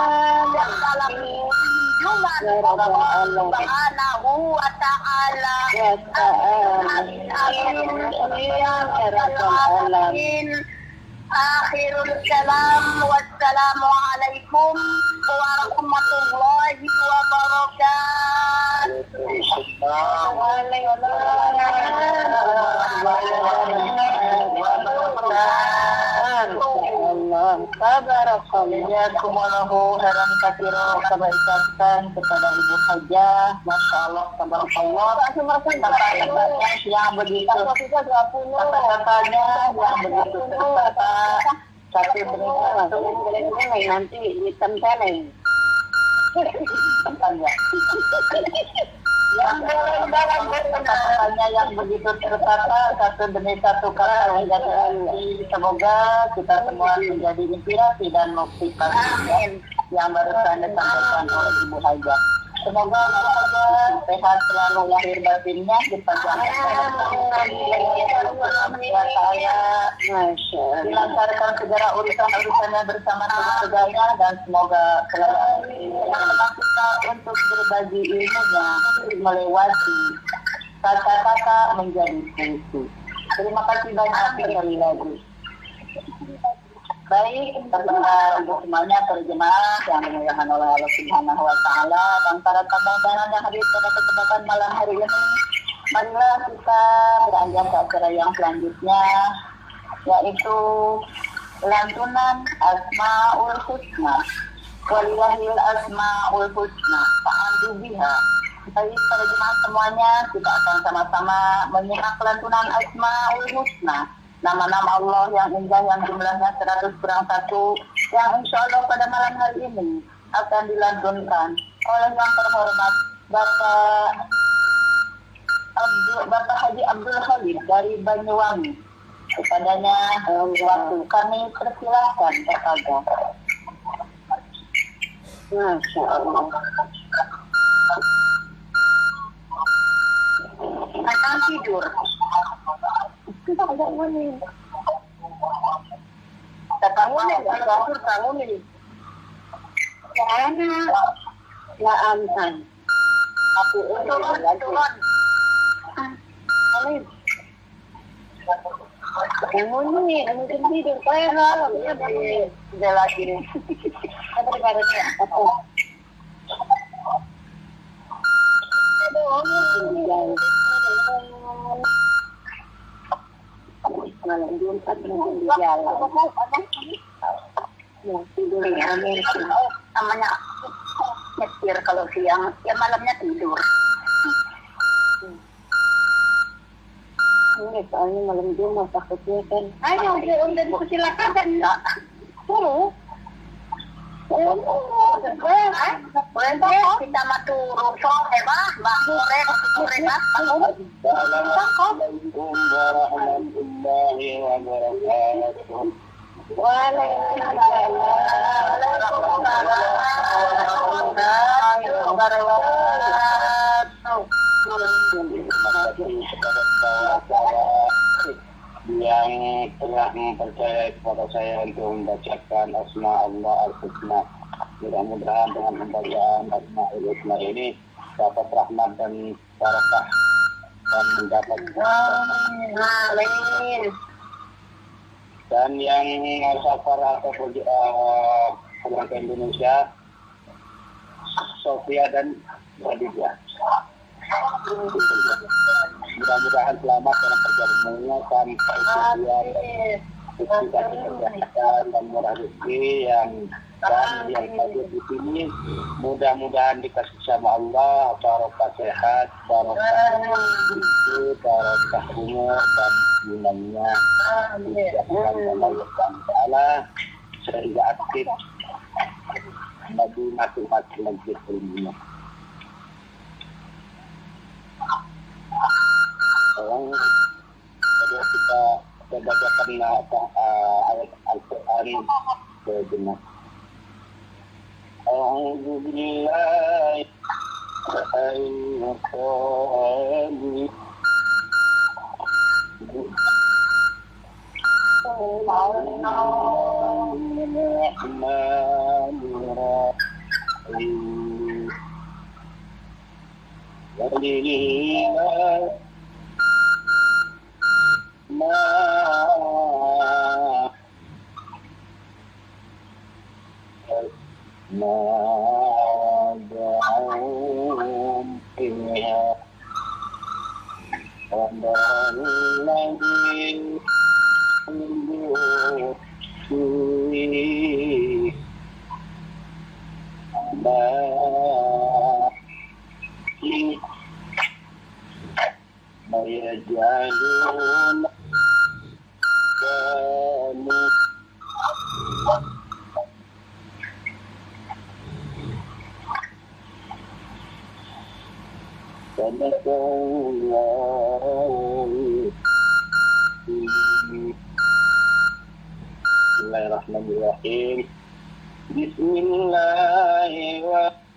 dan dalam junjungan Allah Subhanahu wa Ta'ala. Amin. Amin. Akhirul kalam. Wassalamualaikum warahmatullahi Tabarakallahu khairan katsira. Kami ucapkan kepada Ibu Hajah, Masya Allah, tabarakallah, kata-katanya yang begitu kata-katanya yang begitu tertata. Satu benar nanti hitam teleng. Kata-katanya yang begitu tertata, satu demi satu kata menjadi. Semoga kita semua menjadi inspirasi dan motivasi yang barusan disampaikan oleh Ibu Hajah. Semoga Ibu Hajah sehat selalu lahir batinnya, dipanjangkan dilancarkan segala urusan-urusannya bersama keluarganya, dan semoga kita untuk berbagi ilmunya melewati kata-kata menjadi puisi. Terima kasih banyak sekali lagi. Baik, kepada semuanya terjemah yang dimuliakan oleh Allah Subhanahu wa Ta'ala dan para tamu-tamu yang hadir pada kesempatan malam hari ini, marilah kita beranjak ke acara yang selanjutnya, yaitu lantunan Asmaul Husna. Walillahil Asmaul Husna fa'amdu biha. Baik, para jemaah semuanya, kita akan sama-sama menyimak lantunan Asmaul Husna, nama-nama Allah yang indah yang jumlahnya 100 kurang 1, yang insya Allah pada malam hari ini akan dilantunkan oleh yang terhormat Bapak Haji Abdul Khalid dari Banyuwangi. Kepadanya waktu kami persilahkan kepada. Masya Allah. akan tidur. Bangunin. Bangunin. Karena laamsan. Aku turun. Bangunin, mungkin tidur. Udah lagi nih. Apa daripada apa? Malam Jumat mungkin di jalan. Tidur Namanya nyetir kalau siang, ya malamnya tidur. Ini soalnya malam Jumat takutnya kan. Ayo, udah dipersilakan kan? Suruh. Boleh kita maturu sore bah, sore bah. Assalamualaikum warahmatullahi wabarakatuh. Waalaikumsalam warahmatullahi wabarakatuh. Yang telah mempercayai kepada saya untuk membacakan Asma Allah Al-Husna. Mudah-mudahan dengan pembacaan Asma Al-Husna ini dapat rahmat dan barakah dan mendapat Amin. dan yang safar atau pulang ke Indonesia, Sofia dan Khadijah. Mudah-mudahan selamat dalam perjalanannya sampai tujuan dikasih kesehatan dan murah rezeki yang hadir di sini, mudah-mudahan dikasih sama Allah barokah sehat, barokah rezeki, barokah umur dan gunanya dijadikan oleh Allah Taala sehingga aktif bagi masing-masing majelis ilmu. Jadi kita bacakan ayat Al-Quran sejenak. A'udzu billahi Bismillahirrahmanirrahim.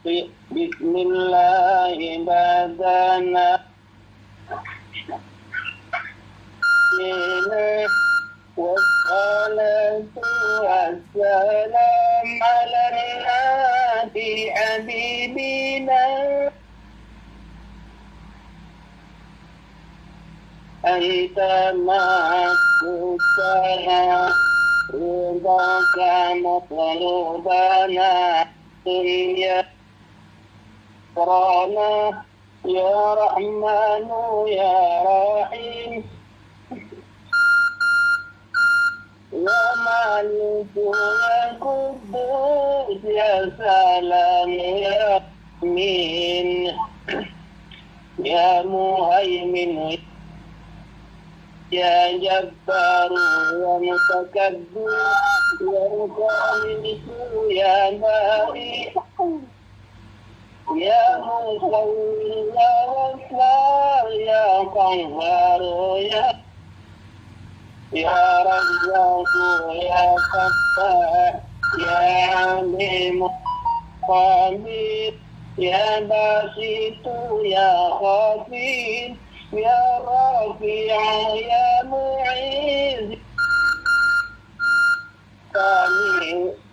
Bismillahirrahmanirrahim. Wassalatu wassalam ala nabi habibina anta ma'asukana ridaka matlubana ya Rana ya Rahmanu ya Rahim ya Malik ya Quddus ya Salam ya Amin ya Muhaimin ya Jabbar ya Mutakabbir ya Muqamit ya Bari ya Musawwir ya Ghaffar ya Qahhar ya Razzaq ya Fattah ya Alim Qadir ya Basit ya Khafid ya Rafi' ya Mu'izz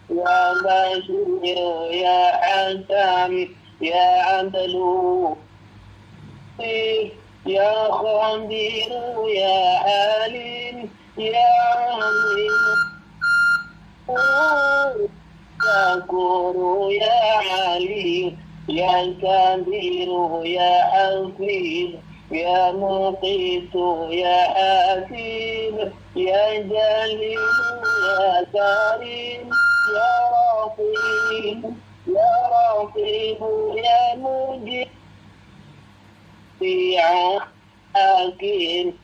ya Bashir ya Hakam ya Adlu ya Khabir ya Alim ya Alim ya Guru ya Ali ya Kabir ya Hafiz ya Muqitu ya Hasib ya Jalil ya Karim ya Raqib ya Raqib ya Mujib ya Hakim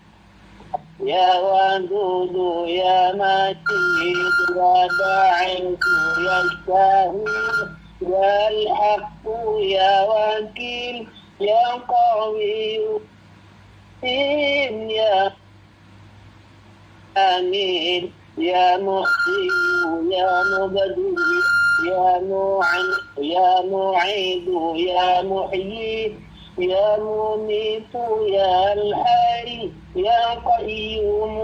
ya Wadud ya Majid ya Ba'id ya Syahid ya Al-Haq ya Wakil ya Qawi ya Amin ya Muhyi ya Mubdi ya Mu'id ya Muhyi ya Mumit ya Al-Hayy ya Qayyum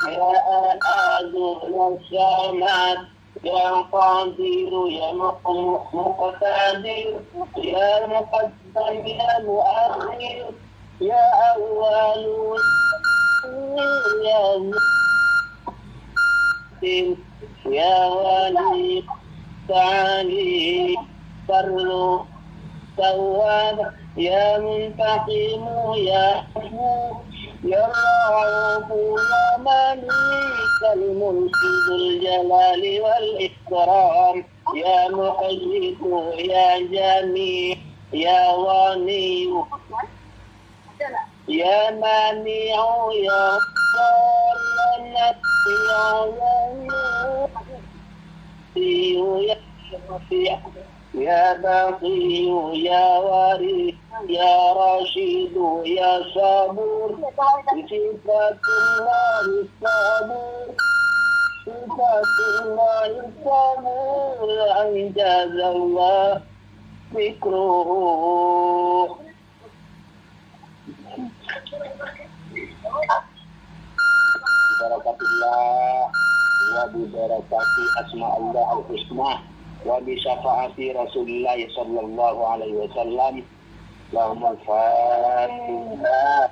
ya Ahad ya Samad ya Qadir ya Muqtadir ya Muqaddam ya Muakhir ya Awwal ya Muqaddim ya Wali Ta'ali Farlu التواب يا منتقم يا عفو يا رؤوف يا مليك الملك ذو الجلال والإكرام يا محيط يا جميع يا غني يا مانع يا ضار يا نفيع يا رفيع يا باقي يا وري يا رشيد يا صبور بصفة الله الصبور صفة الله الصبور أنجز الله ذكره Barakatillah wa bi barakati asma Allah al-husna wa bi syafaati Rasulullah sallallahu alaihi wasallam. Allahumma Fatiha.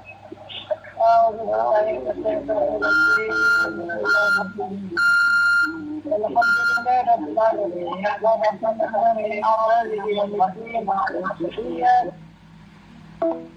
Alhamdulillah.